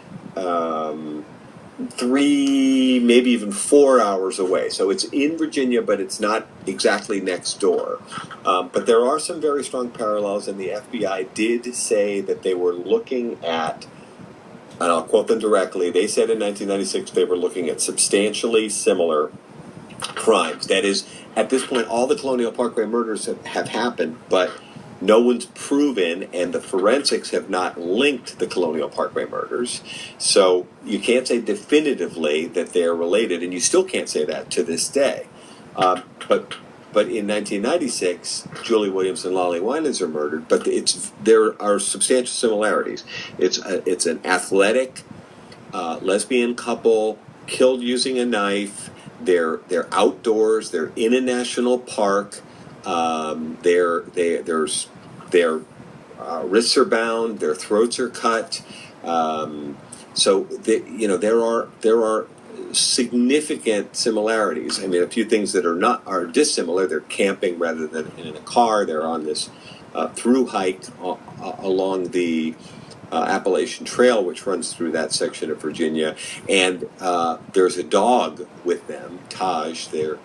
3, maybe even 4 hours away. So it's in Virginia, but it's not exactly next door. But there are some very strong parallels, and the FBI did say that they were looking at, and I'll quote them directly, they said in 1996 they were looking at substantially similar crimes. That is, at this point, all the Colonial Parkway murders have happened, but no one's proven, and the forensics have not linked the Colonial Parkway murders. So you can't say definitively that they're related, and you still can't say that to this day. But in 1996, Julie Williams and Lolly Winans are murdered, but there are substantial similarities. It's an athletic lesbian couple killed using a knife. They're outdoors. They're in a national park. Their wrists are bound, their throats are cut. So there are significant similarities. I mean, a few things that are dissimilar. They're camping rather than in a car. They're on this through hike along the Appalachian Trail, which runs through that section of Virginia, and there's a dog with them, Taj. Their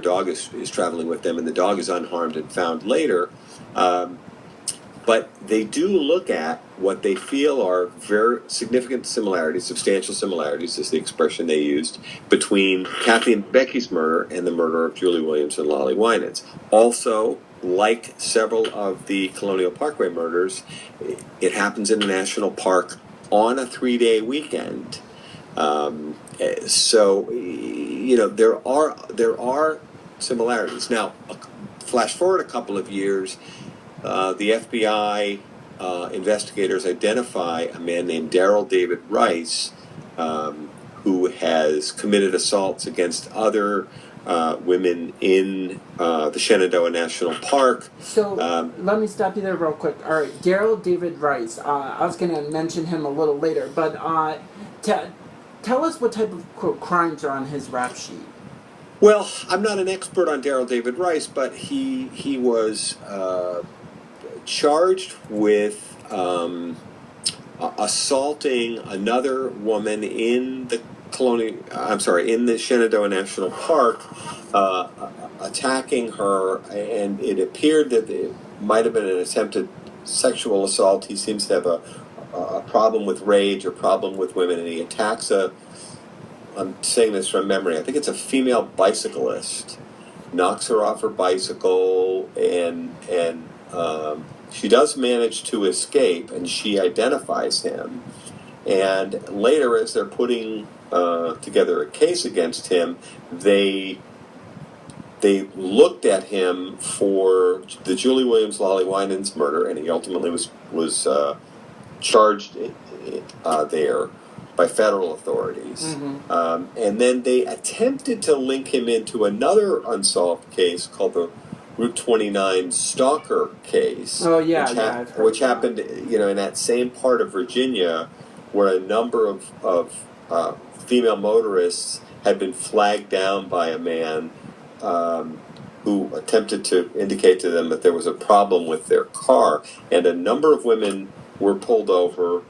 dog is traveling with them, and the dog is unharmed and found later. But they do look at what they feel are very significant similarities, substantial similarities is the expression they used, between Kathy and Becky's murder and the murder of Julie Williams and Lolly Winans. Also, like several of the Colonial Parkway murders, it happens in a national park on a 3-day weekend. So there are similarities. Now, flash forward a couple of years, the FBI investigators identify a man named Daryl David Rice, who has committed assaults against other women in the Shenandoah National Park. So let me stop you there real quick. All right, Daryl David Rice. I was going to mention him a little later, but tell us what type of crimes are on his rap sheet. Well, I'm not an expert on Daryl David Rice, but he was charged with assaulting another woman in the in the Shenandoah National Park, attacking her, and it appeared that it might have been an attempted sexual assault. He seems to have a problem with rage, a problem with women, and he attacks I'm saying this from memory, I think it's a female bicyclist, knocks her off her bicycle, and she does manage to escape, and she identifies him. And later, as they're putting together a case against him, they looked at him for the Julie Williams Lolly Winans murder, and he ultimately was charged there by federal authorities. Mm-hmm. And then they attempted to link him into another unsolved case called the Route 29 stalker case. Oh, yeah, which happened, in that same part of Virginia where a number of female motorists had been flagged down by a man who attempted to indicate to them that there was a problem with their car, and a number of women were pulled over.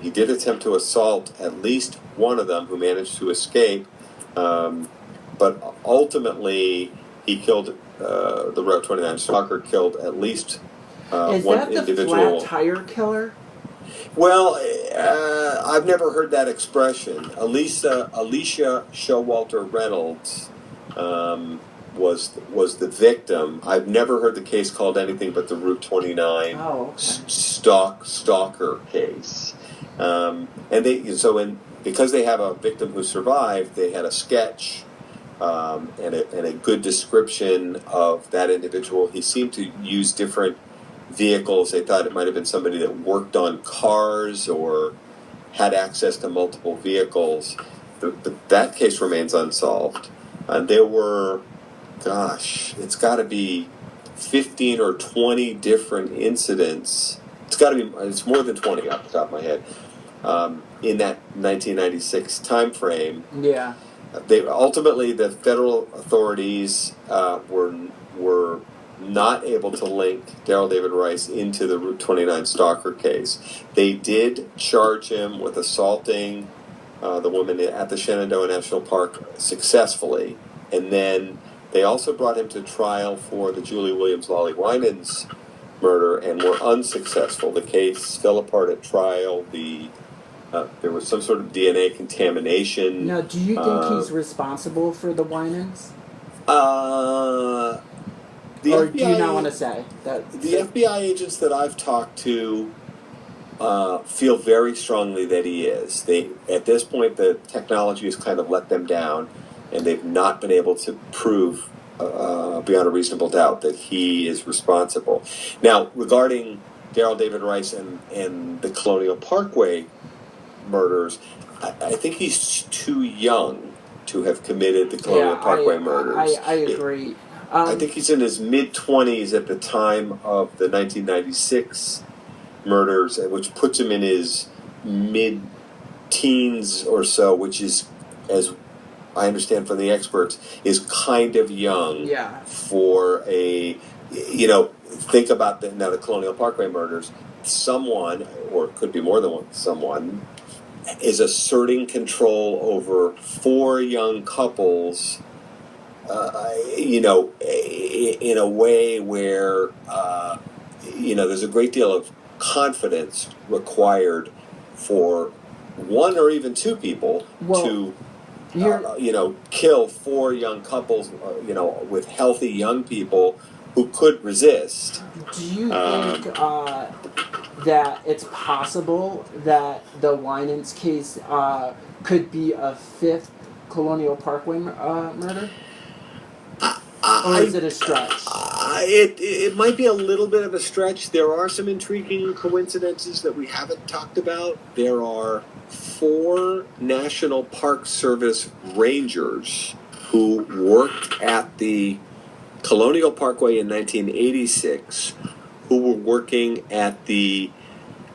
He did attempt to assault at least one of them, who managed to escape, but ultimately he killed the Route 29 stalker, killed at least Is one that the individual. flat tire killer? Well, I've never heard that expression. Alicia Showalter Reynolds was the victim. I've never heard the case called anything but the Route 29 stalker case. Because they have a victim who survived, they had a sketch and a good description of that individual. He seemed to use different vehicles. They thought it might have been somebody that worked on cars or had access to multiple vehicles. That case remains unsolved. There were, it's got to be 15 or 20 different incidents. It's more than 20 off the top of my head. In that 1996 time frame. Yeah. Ultimately, the federal authorities were not able to link Daryl David Rice into the Route 29 stalker case. They did charge him with assaulting the woman at the Shenandoah National Park successfully, and then they also brought him to trial for the Julie Williams Lolly Winans murder and were unsuccessful. The case fell apart at trial. There was some sort of DNA contamination. Now, do you think he's responsible for the Winans? Or do you not want to say that? The FBI agents that I've talked to feel very strongly that he is. At this point, the technology has kind of let them down, and they've not been able to prove beyond a reasonable doubt that he is responsible. Now, regarding Daryl David Rice and the Colonial Parkway murders, I think he's too young to have committed the Colonial Parkway murders. I agree. I think he's in his mid-20s at the time of the 1996 murders, which puts him in his mid-teens or so, which is, as I understand from the experts, is kind of young for a, think about the Colonial Parkway murders. Someone, or it could be more than someone, is asserting control over 4 young couples, in a way where, there's a great deal of confidence required for one or even 2 people to, kill 4 young couples, with healthy young people who could resist. Do you think that it's possible that the Winans case could be a 5th Colonial Parkway murder? Or is it a stretch? It might be a little bit of a stretch. There are some intriguing coincidences that we haven't talked about. There are 4 National Park Service rangers who worked at the Colonial Parkway in 1986, who were working at the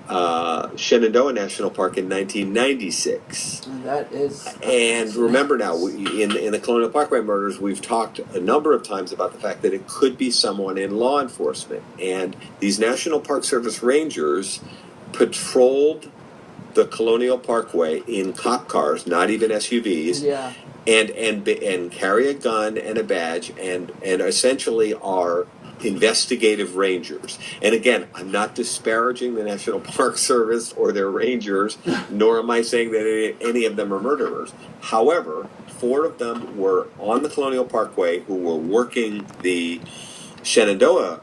Shenandoah National Park in 1996. That is... And remember now, in the Colonial Parkway murders, we've talked a number of times about the fact that it could be someone in law enforcement. And these National Park Service rangers patrolled the Colonial Parkway in cop cars, not even SUVs, and carry a gun and a badge, and essentially are investigative rangers. And again, I'm not disparaging the National Park Service or their rangers, nor am I saying that any of them are murderers. However, 4 of them were on the Colonial Parkway who were working the Shenandoah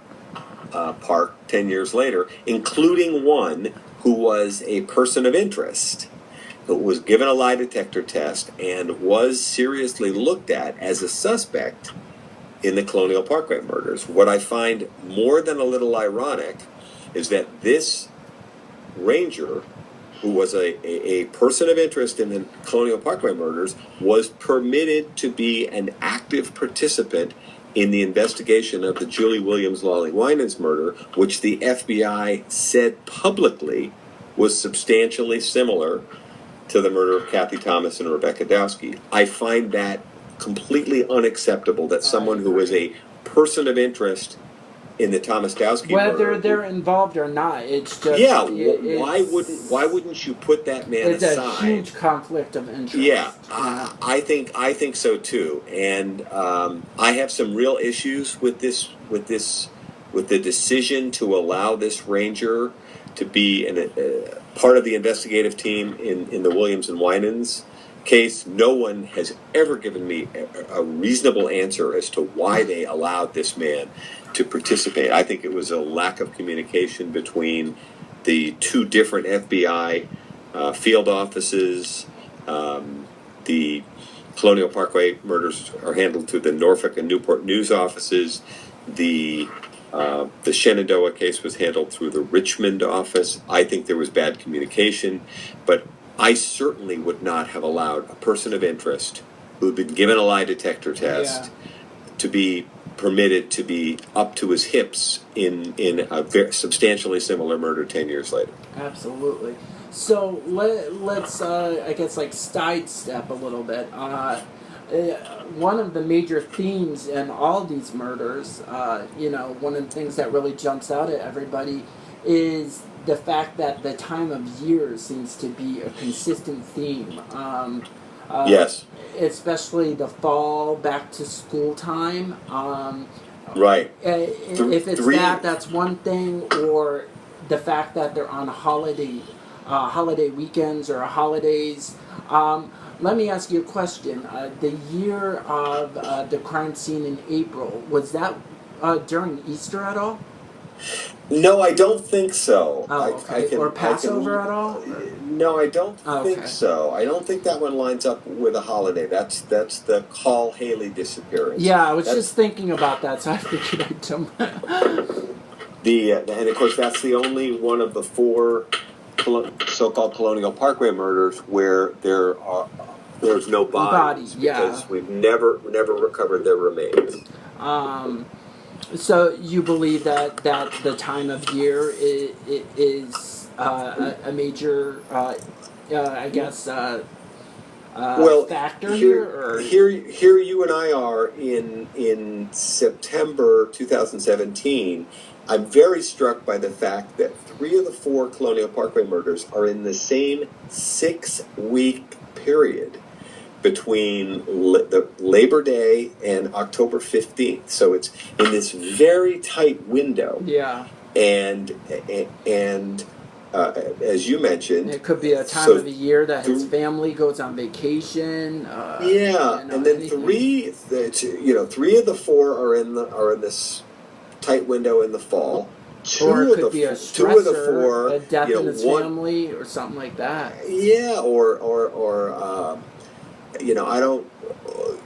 Park 10 years later, including one who was a person of interest, who was given a lie detector test and was seriously looked at as a suspect in the Colonial Parkway murders. What I find more than a little ironic is that this ranger, who was a person of interest in the Colonial Parkway murders, was permitted to be an active participant in the investigation of the Julie Williams Lolly Winans murder, which the FBI said publicly was substantially similar to the murder of Kathy Thomas and Rebecca Dowski. I find that completely unacceptable that someone who was a person of interest in the Thomas Dowski whether murder, they're involved or not, it's just why wouldn't you put that man it's aside? It's a huge conflict of interest. Yeah, I think so too, and I have some real issues with the decision to allow this ranger to be part of the investigative team in the Williams and Winans case. No one has ever given me a reasonable answer as to why they allowed this man to participate. I think it was a lack of communication between the two different FBI field offices. The Colonial Parkway murders are handled through the Norfolk and Newport News offices. The Shenandoah case was handled through the Richmond office. I think there was bad communication, but I certainly would not have allowed a person of interest who had been given a lie detector test to be permitted to be up to his hips in a very substantially similar murder 10 years later. Absolutely. So let's I guess like sidestep a little bit. One of the major themes in all these murders, one of the things that really jumps out at everybody is the fact that the time of year seems to be a consistent theme. Yes. Especially the fall, back to school time. Right. If it's that's one thing, or the fact that they're on holiday weekends or holidays. Let me ask you a question. The year of the crime scene in April, was that during Easter at all? No, I don't think so. Oh, okay. Or Passover at all? No, I don't think so. I don't think that one lines up with a holiday. That's the Call Haley disappearance. Yeah, I was just thinking about that, so I figured I'd jump. And of course, that's the only one of the four so-called Colonial Parkway murders where there's no bodies because we've never recovered their remains. So you believe that the time of year is a major, I guess, factor here? Or? Here you and I are in September 2017. I'm very struck by the fact that 3 of the 4 Colonial Parkway murders are in the same 6-week period between the Labor Day and October 15th. So it's in this very tight window. Yeah. And as you mentioned, it could be a time of the year that his family goes on vacation. And then three of the 4 are in this tight window in the fall. Or it could be a stressor, a death in his family, or something like that. Yeah, or I don't.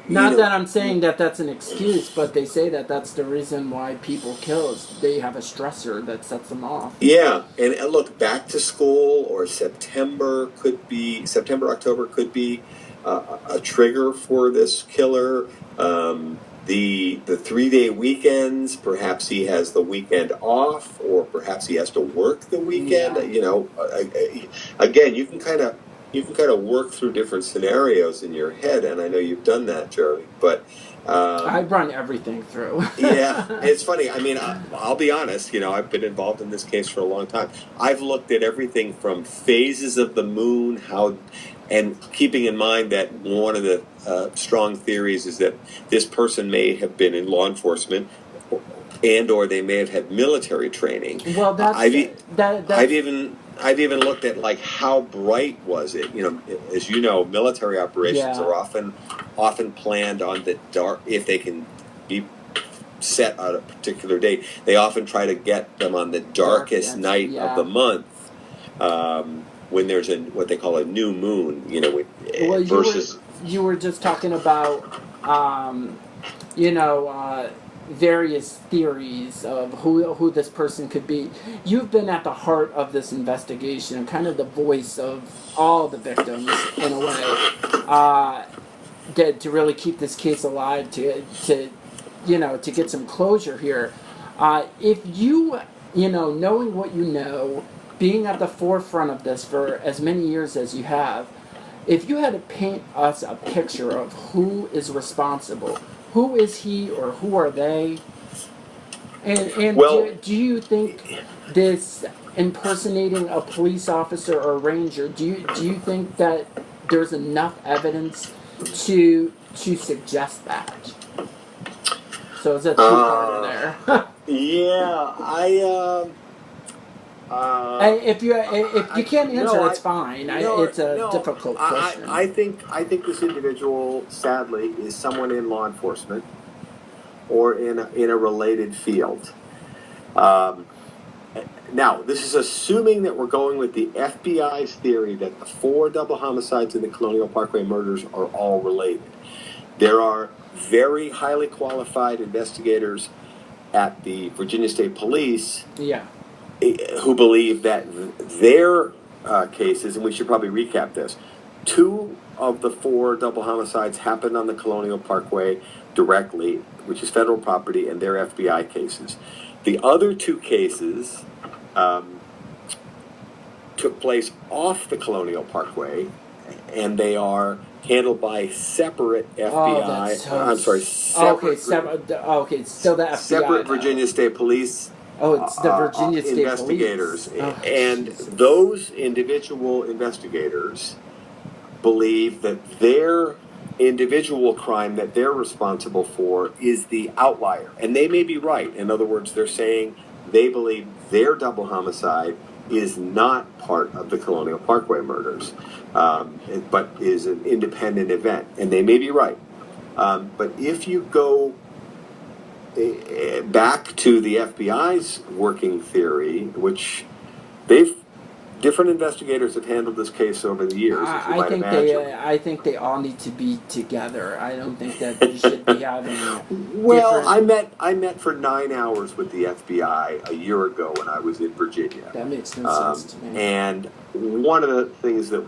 Not that I'm saying that that's an excuse, but they say that that's the reason why people kill, is they have a stressor that sets them off. Yeah, and look, back to school or September, October could be a trigger for this killer. The 3-day weekends, perhaps he has the weekend off, or perhaps he has to work the weekend. Yeah. Again, you can kind of work through different scenarios in your head, and I know you've done that, Jeremy. But I run everything through. Yeah, it's funny. I mean, I'll be honest. I've been involved in this case for a long time. I've looked at everything from phases of the moon, and keeping in mind that one of the strong theories is that this person may have been in law enforcement, or they may have had military training. Well, I've even looked at how bright was it. As you know, military operations are often planned on the dark. If they can be set on a particular date, they often try to get them on the darkest night of the month. When there's what they call a new moon, versus. You were just talking about, various theories of who this person could be. You've been at the heart of this investigation, kind of the voice of all the victims in a way, to really keep this case alive, to get some closure here. If you, knowing what you know, being at the forefront of this for as many years as you have, if you had to paint us a picture of who is responsible, who is he or who are they? And Well, do you think this impersonating a police officer or ranger? Do you think that there's enough evidence to suggest that? So it's a two-parter there. yeah, If you can't answer, it's fine. It's a difficult question. I think this individual, sadly, is someone in law enforcement or in a related field. Now, this is assuming that we're going with the FBI's theory that the 4 double homicides in the Colonial Parkway murders are all related. There are very highly qualified investigators at the Virginia State Police who believe that their cases, and we should probably recap this, 2 of the 4 double homicides happened on the Colonial Parkway directly, which is federal property, and they're FBI cases. The other 2 cases took place off the Colonial Parkway, and they are handled by separate FBI. Still the FBI. Separate Virginia State Police. It's the Virginia State investigators, Police. And those individual investigators believe that their individual crime that they're responsible for is the outlier, and they may be right. In other words, they're saying they believe their double homicide is not part of the Colonial Parkway murders, but is an independent event, and they may be right. But if you go back to the FBI's working theory, which different investigators have handled this case over the years. I think they all need to be together. I don't think that you should be having. Well, I met for 9 hours with the FBI a year ago when I was in Virginia. That makes no sense to me. And one of the things that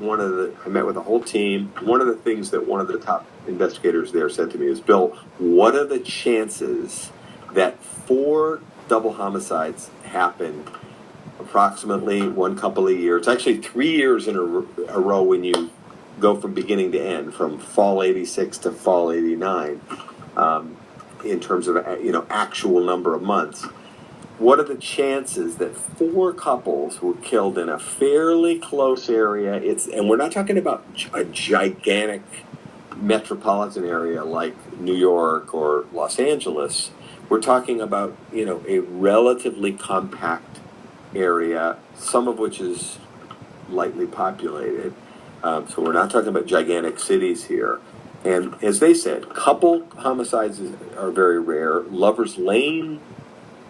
I met with the whole team. One of the things that one of the top investigators there said to me is, "Bill, what are the chances that 4 double homicides happened approximately one couple of years, actually 3 years in a row when you go from beginning to end, from fall 86 to fall 89, in terms of actual number of months. What are the chances that 4 couples were killed in a fairly close area? And we're not talking about a gigantic metropolitan area like New York or Los Angeles. We're talking about a relatively compact area, some of which is lightly populated. So we're not talking about gigantic cities here. And as they said, couple homicides are very rare. Lover's Lane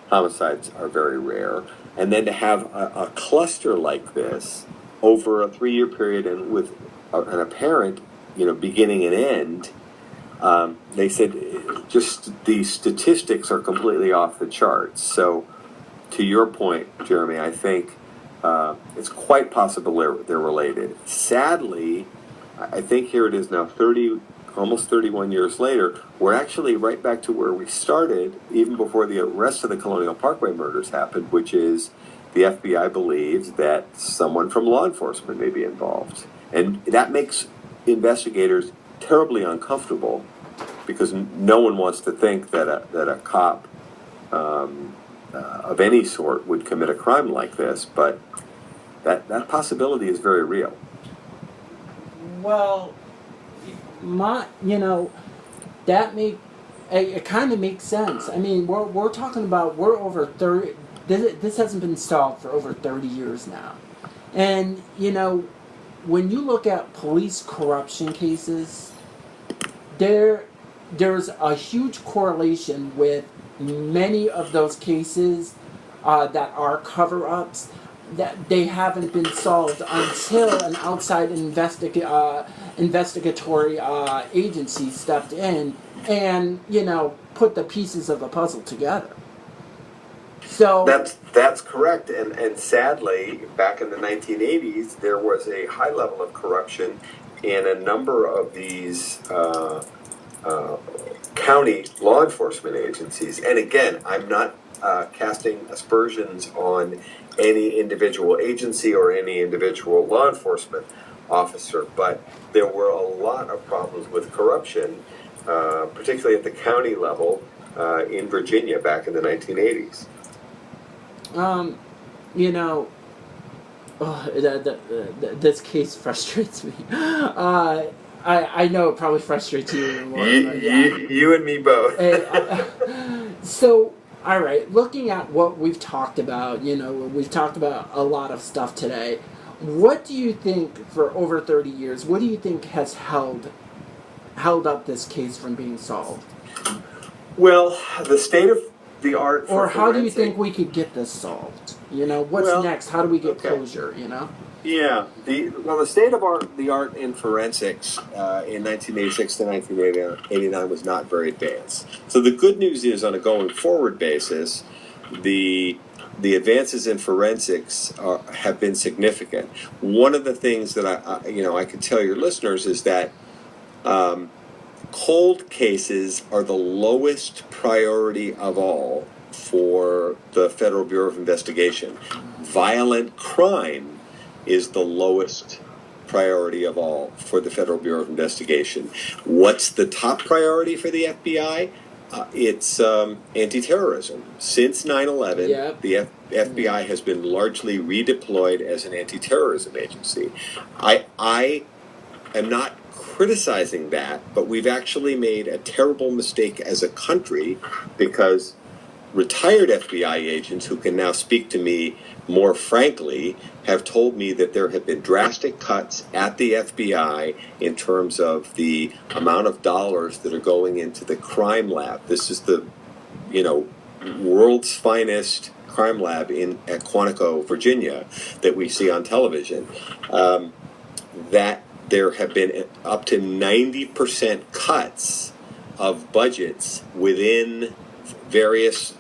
homicides are very rare. And then to have a cluster like this over a 3-year period and with an apparent, beginning and end, they said just the statistics are completely off the charts. So to your point, Jeremy, I think it's quite possible they're related. Sadly, I think here it is now, almost 31 years later, we're actually right back to where we started, even before the rest of the Colonial Parkway murders happened, which is the FBI believes that someone from law enforcement may be involved. And that makes investigators terribly uncomfortable, because no one wants to think that a cop of any sort would commit a crime like this, but that possibility is very real. Well, it kind of makes sense. I mean, we're talking about we're over 30. This hasn't been solved for over 30 years now, and when you look at police corruption cases, there's a huge correlation with many of those cases that are cover-ups, that they haven't been solved until an outside investigatory agency stepped in and put the pieces of the puzzle together. So that's correct, and sadly, back in the 1980s, there was a high level of corruption in a number of these county law enforcement agencies. And again, I'm not casting aspersions on any individual agency or any individual law enforcement. officer. But there were a lot of problems with corruption, particularly at the county level in Virginia back in the 1980s. You know, this case frustrates me. I know it probably frustrates you even more. You and me both. So, all right, looking at what we've talked about, we've talked about a lot of stuff today. What do you think, for over 30 years, what do you think has held up this case from being solved? Well, the state of the art. Or how do you think we could get this solved? What's next? How do we get closure? Yeah. The state of the art in forensics in 1986 to 1989 was not very advanced. So the good news is, on a going forward basis, the advances in forensics have been significant. One of the things that I could tell your listeners is that cold cases are the lowest priority of all for the Federal Bureau of Investigation. Violent crime is the lowest priority of all for the Federal Bureau of Investigation. What's the top priority for the FBI? It's anti-terrorism. Since 9/11, the FBI has been largely redeployed as an anti-terrorism agency. I am not criticizing that, but we've actually made a terrible mistake as a country, because retired FBI agents who can now speak to me more frankly have told me that there have been drastic cuts at the FBI in terms of the amount of dollars that are going into the crime lab. This is the, world's finest crime lab at Quantico, Virginia, that we see on television. That there have been up to 90% cuts of budgets within various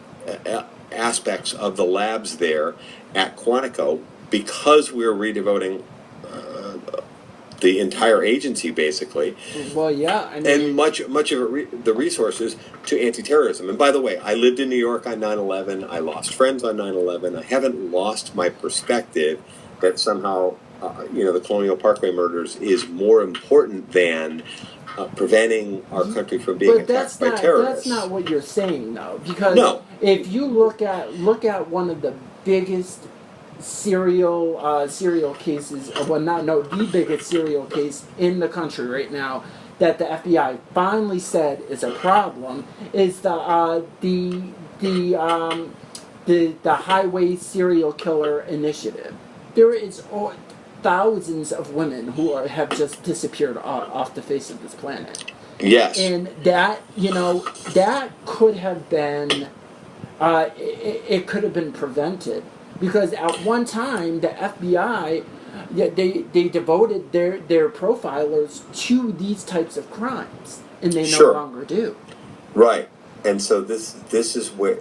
aspects of the labs there at Quantico, because we're redevoting the entire agency, basically. Well, yeah, and much of the resources to anti-terrorism. And by the way, I lived in New York on 9/11. I lost friends on 9/11. I haven't lost my perspective that somehow the Colonial Parkway murders is more important than preventing our country from being attacked by terrorists. That's not what you're saying, though, because if you look at one of the biggest serial cases, the biggest serial case in the country right now that the FBI finally said is a problem, is the highway serial killer initiative. There is thousands of women who have just disappeared off the face of this planet. Yes. And that, that could have been, it could have been prevented. Because at one time, the FBI, they devoted their profilers to these types of crimes. And they no longer do. Right. And so this is where,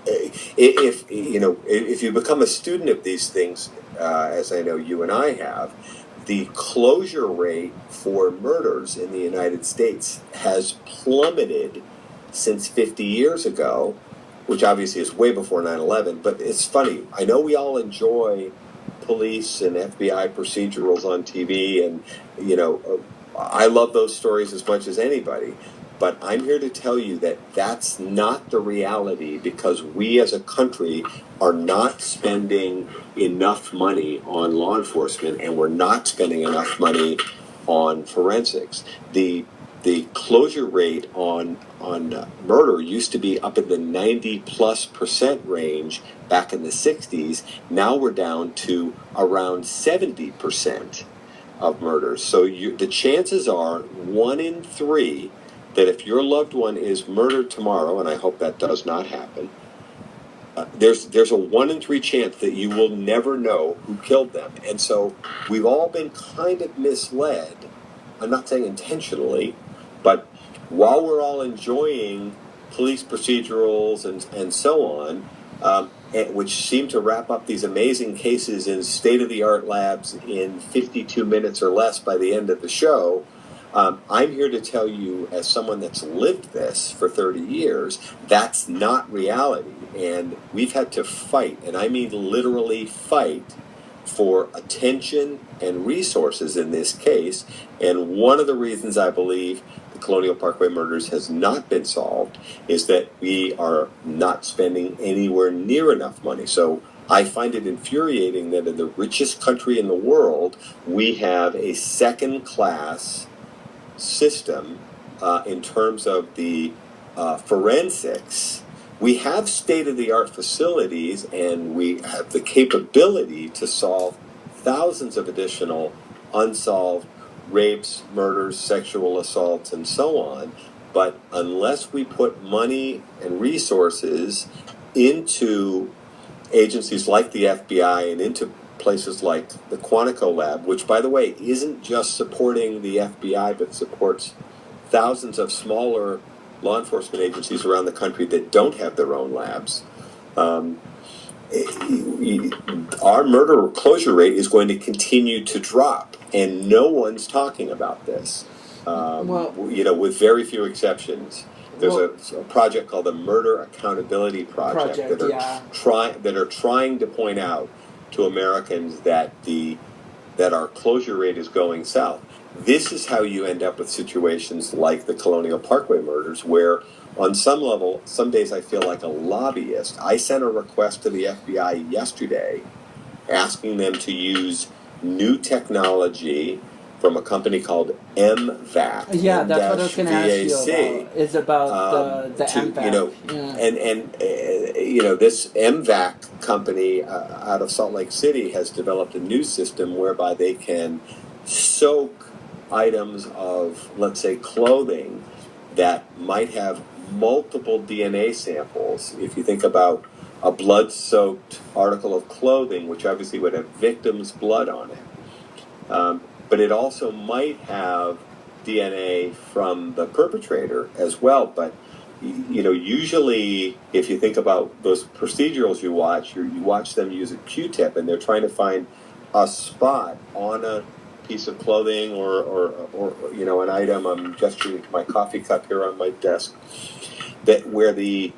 if you become a student of these things, as I know you and I have, the closure rate for murders in the United States has plummeted since 50 years ago, which obviously is way before 9/11. But it's funny. I know we all enjoy police and FBI procedurals on TV, and I love those stories as much as anybody. But I'm here to tell you that that's not the reality, because we as a country are not spending enough money on law enforcement, and we're not spending enough money on forensics. The closure rate on murder used to be up in the 90+% range back in the 60s. Now we're down to around 70% of murders. So the chances are 1 in 3 that if your loved one is murdered tomorrow, and I hope that does not happen, there's a 1 in 3 chance that you will never know who killed them. And so we've all been kind of misled. I'm not saying intentionally, but while we're all enjoying police procedurals and so on, which seem to wrap up these amazing cases in state-of-the-art labs in 52 minutes or less by the end of the show, I'm here to tell you, as someone that's lived this for 30 years, that's not reality. And we've had to fight, and I mean literally fight, for attention and resources in this case. And one of the reasons I believe the Colonial Parkway Murders has not been solved is that we are not spending anywhere near enough money. So I find it infuriating that in the richest country in the world, we have a second-class system in terms of the forensics. We have state-of-the-art facilities, and we have the capability to solve thousands of additional unsolved rapes, murders, sexual assaults, and so on. But unless we put money and resources into agencies like the FBI and into places like the Quantico Lab, which, by the way, isn't just supporting the FBI, but supports thousands of smaller law enforcement agencies around the country that don't have their own labs, our murder closure rate is going to continue to drop, and no one's talking about this. With very few exceptions. There's a project called the Murder Accountability Project that are trying to point out to Americans that our closure rate is going south. This is how you end up with situations like the Colonial Parkway Murders, where on some level, some days I feel like a lobbyist. I sent a request to the FBI yesterday asking them to use new technology from a company called MVAC. Yeah, that's what I was going to ask you about. It's about the MVAC. This MVAC company out of Salt Lake City has developed a new system whereby they can soak items of, let's say, clothing that might have multiple DNA samples. If you think about a blood-soaked article of clothing, which obviously would have victim's blood on it, but it also might have DNA from the perpetrator as well. But usually, if you think about those procedurals you watch them use a Q-tip, and they're trying to find a spot on a piece of clothing or an item. I'm gesturing to my coffee cup here on my desk, that where the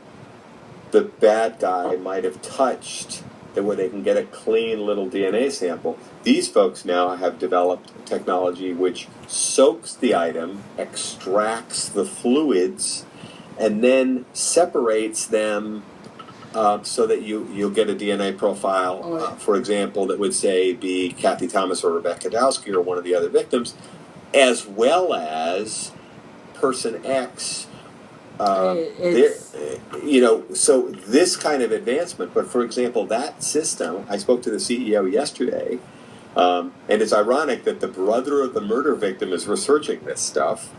bad guy might have touched, that where they can get a clean little DNA sample. These folks now have developed technology which soaks the item, extracts the fluids, and then separates them so that you'll get a DNA profile, for example, that would say be Kathy Thomas or Rebecca Dowski or one of the other victims, as well as person X. So this kind of advancement, but for example, that system, I spoke to the CEO yesterday, and it's ironic that the brother of the murder victim is researching this stuff.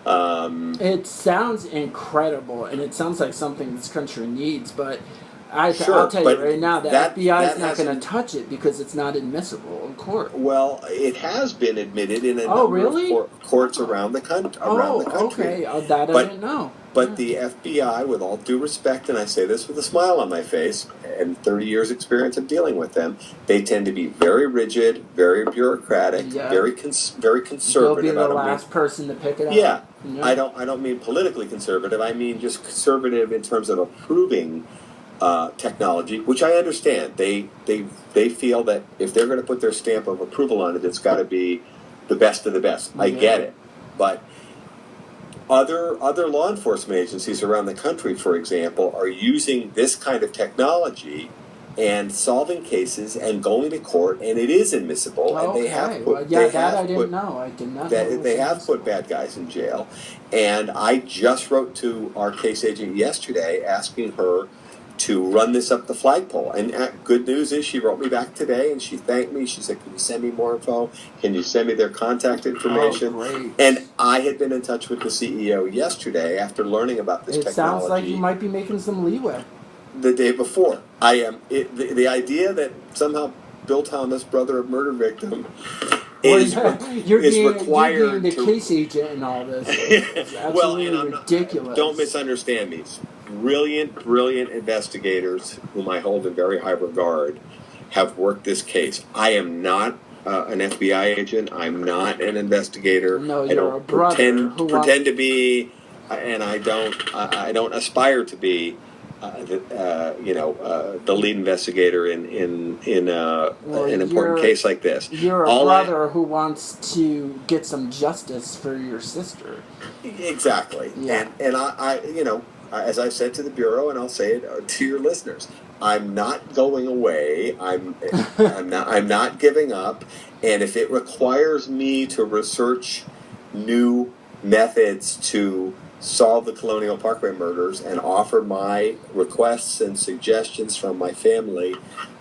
It sounds incredible, and it sounds like something this country needs, but I'll tell you right now, the FBI is not going to touch it because it's not admissible in court. Well, it has been admitted in a number of courts around the country. Okay. That I didn't know. But the FBI, with all due respect, and I say this with a smile on my face, and 30 years experience of dealing with them, they tend to be very rigid, very bureaucratic, very conservative. You'll be the last person to pick it up. Yeah. I don't mean politically conservative. I mean just conservative in terms of approving technology, which I understand. They feel that if they're going to put their stamp of approval on it, it's got to be the best of the best. I get it, but other law enforcement agencies around the country, for example, are using this kind of technology and solving cases and going to court, and it is admissible. And they have put, I didn't know. I did not know. They have put bad guys in jail, and I just wrote to our case agent yesterday asking her to run this up the flagpole. And good news is she wrote me back today, and she thanked me. She said, "Can you send me more info? Can you send me their contact information?" Great. And I had been in touch with the CEO yesterday after learning about this technology. It sounds like you might be making some leeway. The day before. I am. The idea that somehow Bill Thomas, brother of murder victim, is required. You're being the case agent and all this. It's absolutely ridiculous. Don't misunderstand me. Brilliant investigators, whom I hold in very high regard, have worked this case. I am not an FBI agent. I'm not an investigator. No, I don't a brother pretend to be, and I don't aspire to be. the lead investigator in Well, an important case like this. You're a brother who wants to get some justice for your sister. Exactly. Yeah. And as I said to the Bureau, and I'll say it to your listeners, I'm not going away. I'm not giving up. And if it requires me to research new methods to solve the Colonial Parkway murders and offer my requests and suggestions from my family,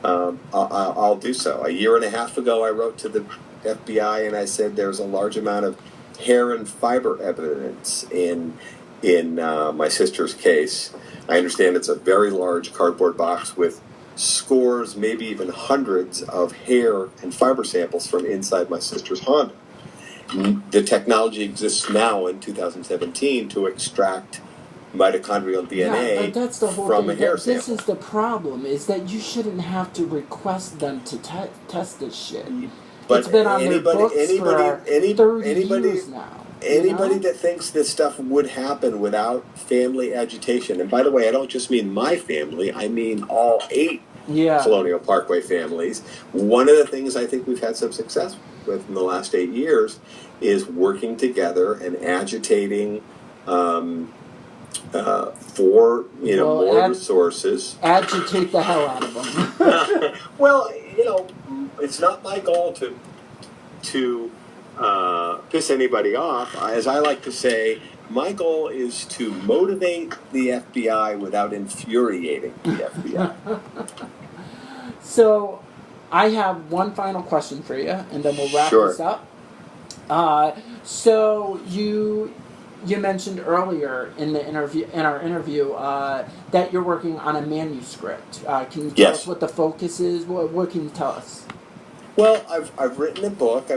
I'll do so. A year and a half ago, I wrote to the FBI and I said there's a large amount of hair and fiber evidence in my sister's case. I understand it's a very large cardboard box with scores, maybe even hundreds of hair and fiber samples from inside my sister's Honda. The technology exists now in 2017 to extract mitochondrial DNA that's the whole from thing. a hair This sample. is the problem, is that you shouldn't have to request them to test this shit. But it's been on their books for 30 years now. Anybody that thinks this stuff would happen without family agitation, and by the way, I don't just mean my family, I mean all 8 Colonial Parkway families. One of the things I think we've had some success with in the last 8 years is working together and agitating for more resources. Agitate the hell out of them. Well, it's not my goal to piss anybody off. As I like to say, my goal is to motivate the FBI without infuriating the FBI. So, I have one final question for you, and then we'll wrap this up. So you mentioned earlier in our interview, that you're working on a manuscript. Can you tell us what the focus is? What can you tell us? Well, I've written a book.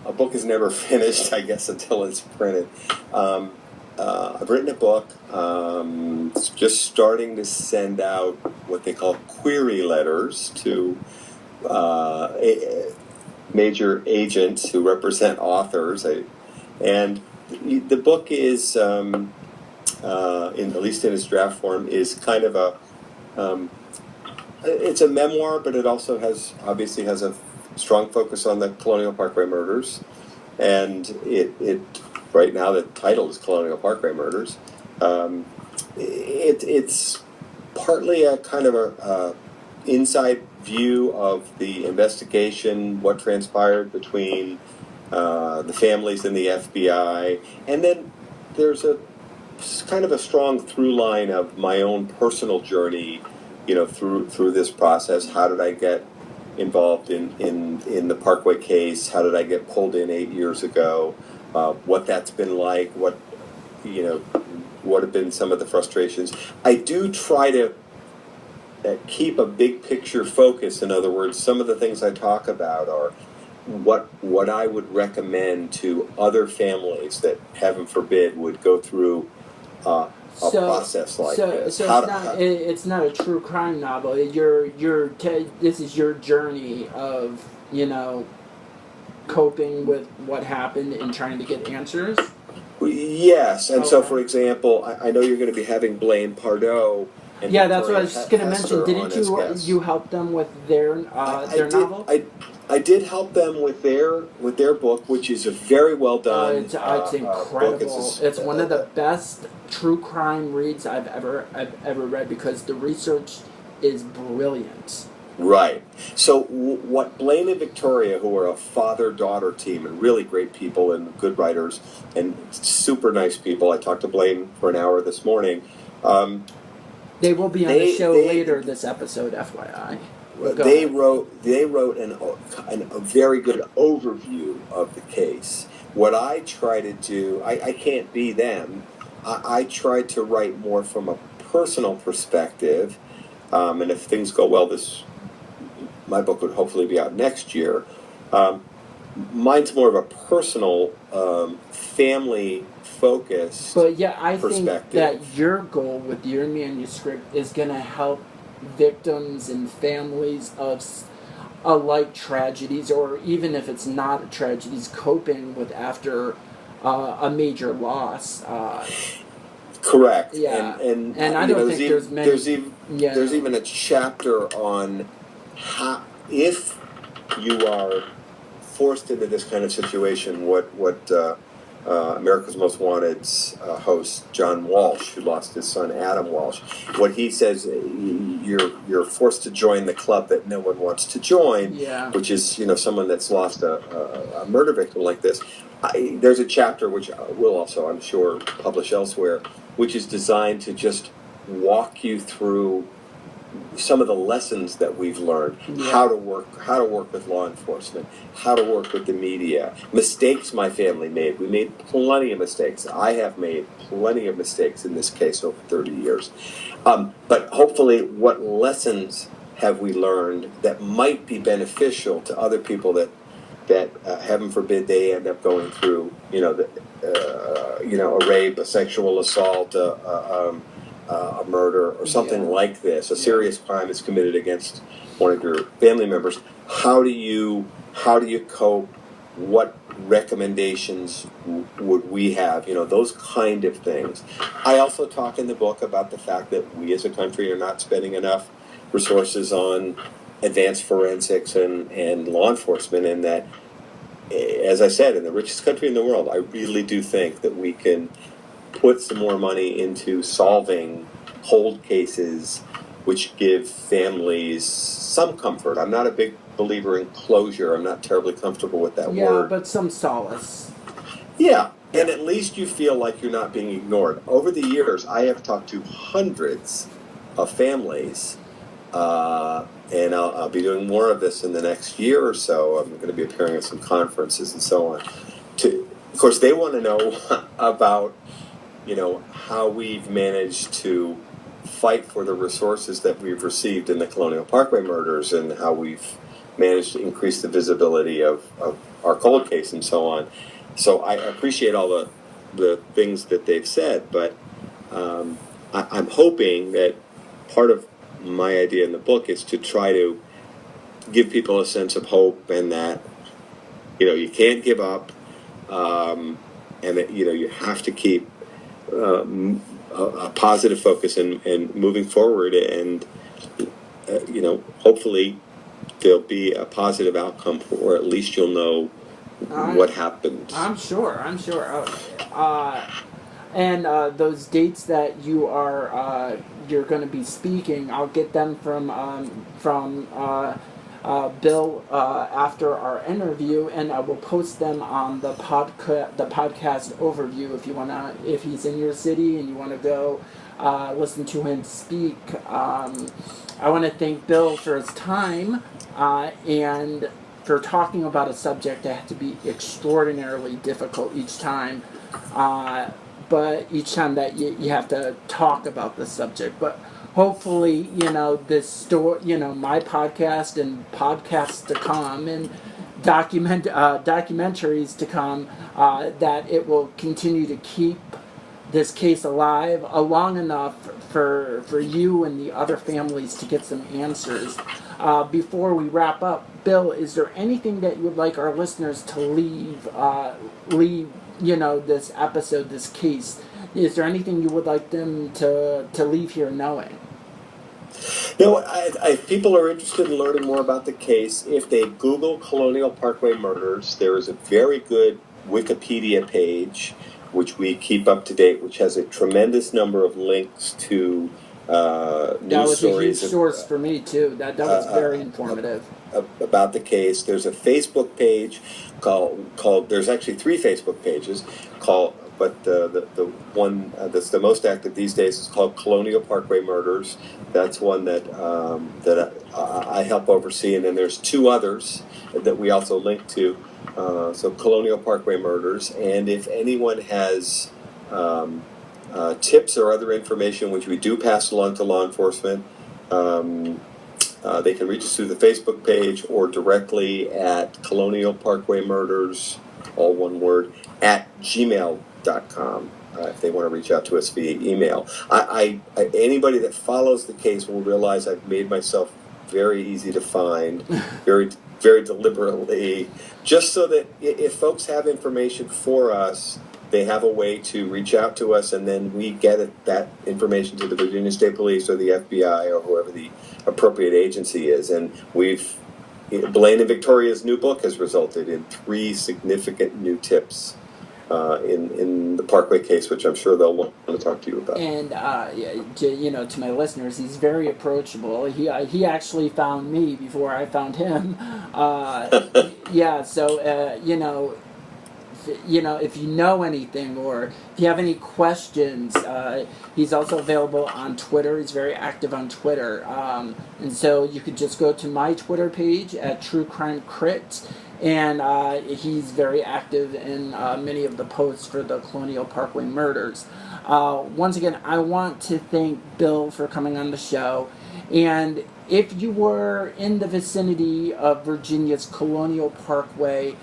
A book is never finished, I guess, until it's printed. I've written a book, just starting to send out what they call query letters to major agents who represent authors. And the book is, at least in its draft form, is kind of it's a memoir, but it also obviously has a strong focus on the Colonial Parkway murders. And it right now the title is Colonial Parkway Murders. It's partly a kind of a inside view of the investigation, what transpired between the families and the FBI, and then there's a kind of a strong through line of my own personal journey, through this process. How did I get involved in the Parkway case? How did I get pulled in 8 years ago? What that's been like? What have been some of the frustrations? I do try to keep a big picture focus. In other words, some of the things I talk about are what I would recommend to other families that, heaven forbid, would go through a process like this. So it's not a true crime novel. This is your journey of coping with what happened and trying to get answers. Yes, and so for example, I know you're going to be having Blaine, Pardoe. And that's what I was just going to mention. Didn't you help them with their novel? I did help them with their book, which is a very well done. It's incredible. It's one of the best true crime reads I've ever read, because the research is brilliant. Right. So what Blaine and Victoria, who are a father-daughter team and really great people and good writers and super nice people. I talked to Blaine for an hour this morning. They will be on the show later this episode, FYI. They wrote a very good overview of the case. What I try to do, I can't be them. I try to write more from a personal perspective, and if things go well, my book would hopefully be out next year. Mine's more of a personal, family-focused I think that your goal with your manuscript is going to help victims and families of alike tragedies, or even if it's not tragedies, coping with after a major loss. Correct. Yeah. And I don't think there's many. There's even a chapter on how, if you are forced into this kind of situation, what America's Most Wanted's host John Walsh, who lost his son Adam Walsh, what he says, you're forced to join the club that no one wants to join, which is someone that's lost a murder victim like this. There's a chapter which we'll also, I'm sure, publish elsewhere, which is designed to just walk you through some of the lessons that we've learned, how to work with law enforcement, how to work with the media, mistakes my family made. We made plenty of mistakes. I have made plenty of mistakes in this case over 30 years. But hopefully, what lessons have we learned that might be beneficial to other people that heaven forbid they end up going through, a rape, a sexual assault, a murder, or something like this. A serious crime is committed against one of your family members. How do you cope? What recommendations would we have? Those kind of things. I also talk in the book about the fact that we as a country are not spending enough resources on advanced forensics and law enforcement, and that, as I said, in the richest country in the world, I really do think that we can put some more money into solving cold cases, which give families some comfort. I'm not a big believer in closure. I'm not terribly comfortable with that word. Yeah, but some solace. Yeah, and at least you feel like you're not being ignored. Over the years, I have talked to hundreds of families, and I'll be doing more of this in the next year or so. I'm going to be appearing at some conferences and so on. Of course, they want to know about how we've managed to fight for the resources that we've received in the Colonial Parkway murders, and how we've managed to increase the visibility of our cold case and so on. So I appreciate all the things that they've said, but I'm hoping that part of my idea in the book is to try to give people a sense of hope, and that you can't give up, and that you have to keep a positive focus and moving forward, and hopefully there'll be a positive outcome, or at least you'll know what happened. I'm sure. And those dates that you're going to be speaking, I'll get them from Bill after our interview, and I will post them on the podcast overview if he's in your city and you want to go listen to him speak. I want to thank Bill for his time and for talking about a subject that had to be extraordinarily difficult each time. But each time that you have to talk about the subject, but hopefully, this story, my podcast and podcasts to come and documentaries to come, that it will continue to keep this case alive long enough for you and the other families to get some answers. Before we wrap up, Bill, is there anything that you would like our listeners to leave this episode, this case? Is there anything you would like them to leave here knowing? If people are interested in learning more about the case, if they Google Colonial Parkway Murders, there is a very good Wikipedia page, which we keep up to date, which has a tremendous number of links to news stories. That was a huge source for me, too. That was very informative. About the case. There's a Facebook page called there's actually 3 Facebook pages but the one that's the most active these days is called Colonial Parkway Murders. That's one that I help oversee, and then there's 2 others that we also link to. So Colonial Parkway Murders, and if anyone has tips or other information which we do pass along to law enforcement, they can reach us through the Facebook page or directly at Colonial Parkway Murders, all one word, at gmail.com. If they want to reach out to us via email. Anybody that follows the case will realize I've made myself very easy to find, very, very deliberately, just so that if folks have information for us they have a way to reach out to us, and then we get that information to the Virginia State Police or the FBI or whoever the appropriate agency is. And Blaine and Victoria's new book has resulted in 3 significant new tips in the Parkway case, which I'm sure they'll want to talk to you about. And to my listeners, he's very approachable. He actually found me before I found him. If you know anything or if you have any questions, he's also available on Twitter. He's very active on Twitter. And so you could just go to my Twitter page at True Crime Crit, and he's very active in many of the posts for the Colonial Parkway Murders. Once again, I want to thank Bill for coming on the show. And if you were in the vicinity of Virginia's Colonial Parkway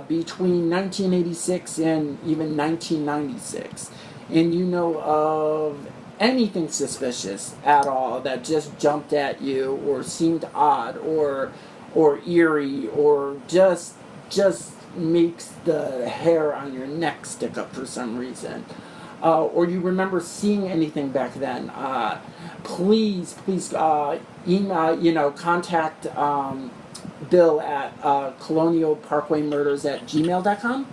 between 1986 and even 1996, and you know of anything suspicious at all that just jumped at you or seemed odd or eerie or just makes the hair on your neck stick up for some reason, or you remember seeing anything back then, please email, contact Bill at colonialparkwaymurders@gmail.com.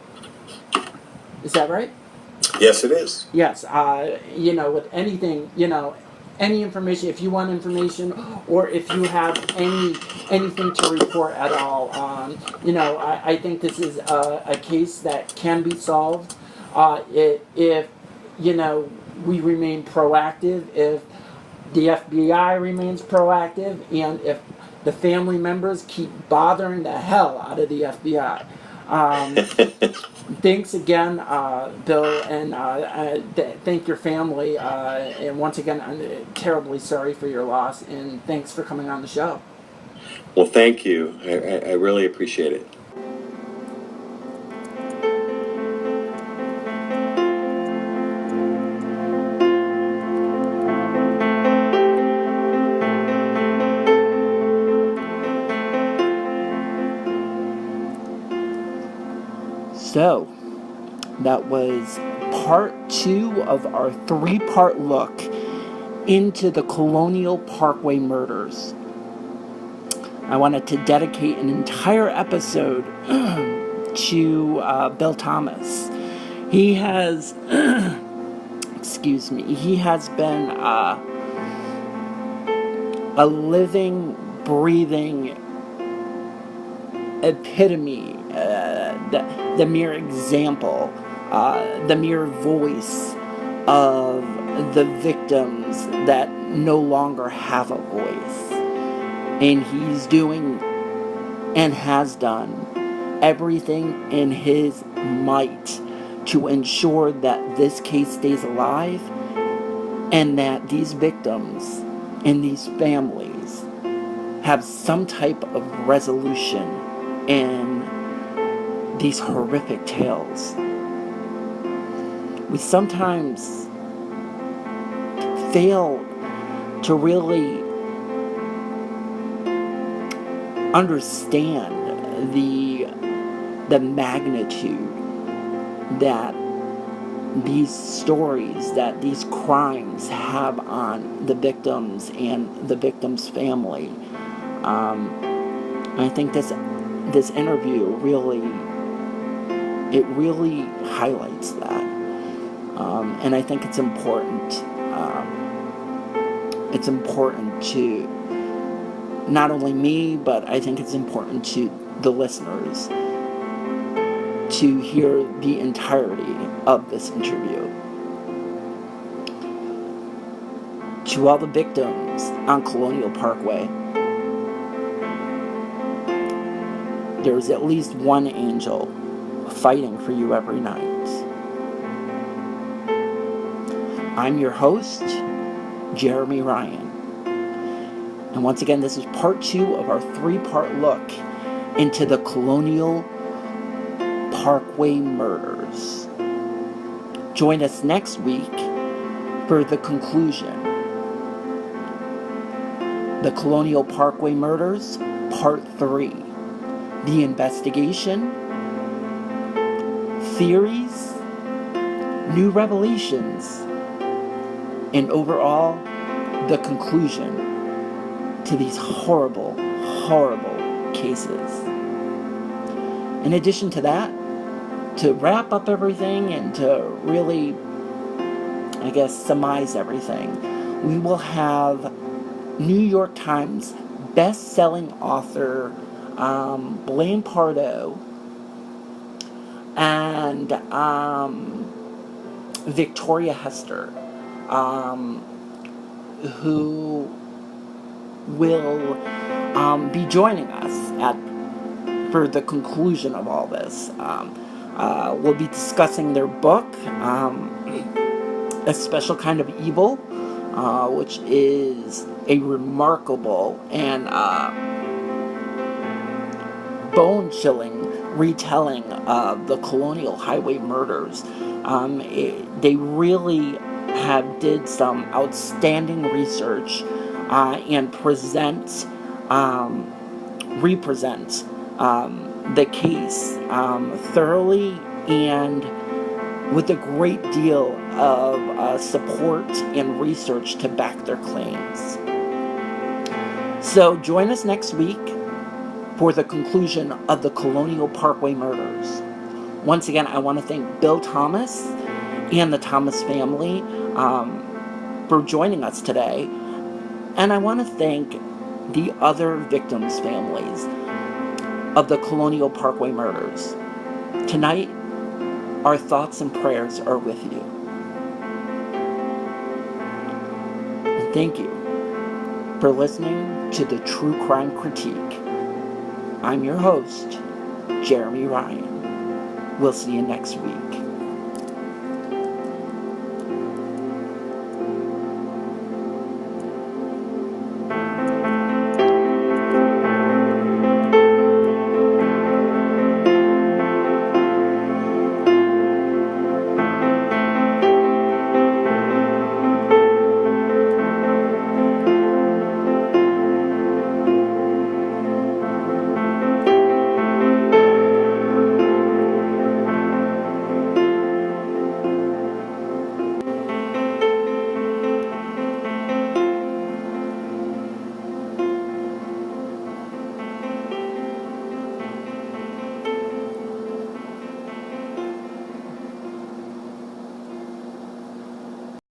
Is that right? Yes, it is. Yes. With anything, any information, if you want information or if you have anything to report at all, I think this is a case that can be solved if we remain proactive, if the FBI remains proactive, and if the family members keep bothering the hell out of the FBI. Thanks again, Bill, and thank your family. And once again, I'm terribly sorry for your loss, and thanks for coming on the show. Well, thank you. I really appreciate it. So, that was part 2 of our 3-part look into the Colonial Parkway Murders. I wanted to dedicate an entire episode to Bill Thomas. He has, he has been a living, breathing epitome, the mere example, the mere voice of the victims that no longer have a voice. And he's doing and has done everything in his might to ensure that this case stays alive and that these victims and these families have some type of resolution in these horrific tales. We sometimes fail to really understand the magnitude that these stories, that these crimes have on the victims and the victim's family. I think this interview really highlights that. And I think it's important. It's important to not only me, but I think it's important to the listeners to hear the entirety of this interview. To all the victims on Colonial Parkway, there's at least one angel fighting for you every night. I'm your host, Jeremy Ryan. And once again, this is part 2 of our 3-part look into the Colonial Parkway Murders. Join us next week for the conclusion. The Colonial Parkway Murders, Part 3. The investigation, theories, new revelations, and overall, the conclusion to these horrible, horrible cases. In addition to that, to wrap up everything and to really, I guess, surmise everything, we will have New York Times best-selling author Blaine Pardoe and Victoria Hester, who will be joining us for the conclusion of all this. We'll be discussing their book, A Special Kind of Evil, which is a remarkable and bone-chilling retelling of the Colonial Highway Murders. They really did some outstanding research and represent the case thoroughly and with a great deal of support and research to back their claims. So join us next week for the conclusion of the Colonial Parkway Murders. Once again, I want to thank Bill Thomas and the Thomas family for joining us today. And I want to thank the other victims' families of the Colonial Parkway Murders. Tonight, our thoughts and prayers are with you. And thank you for listening to the True Crime Critique. I'm your host, Jeremy Ryan. We'll see you next week.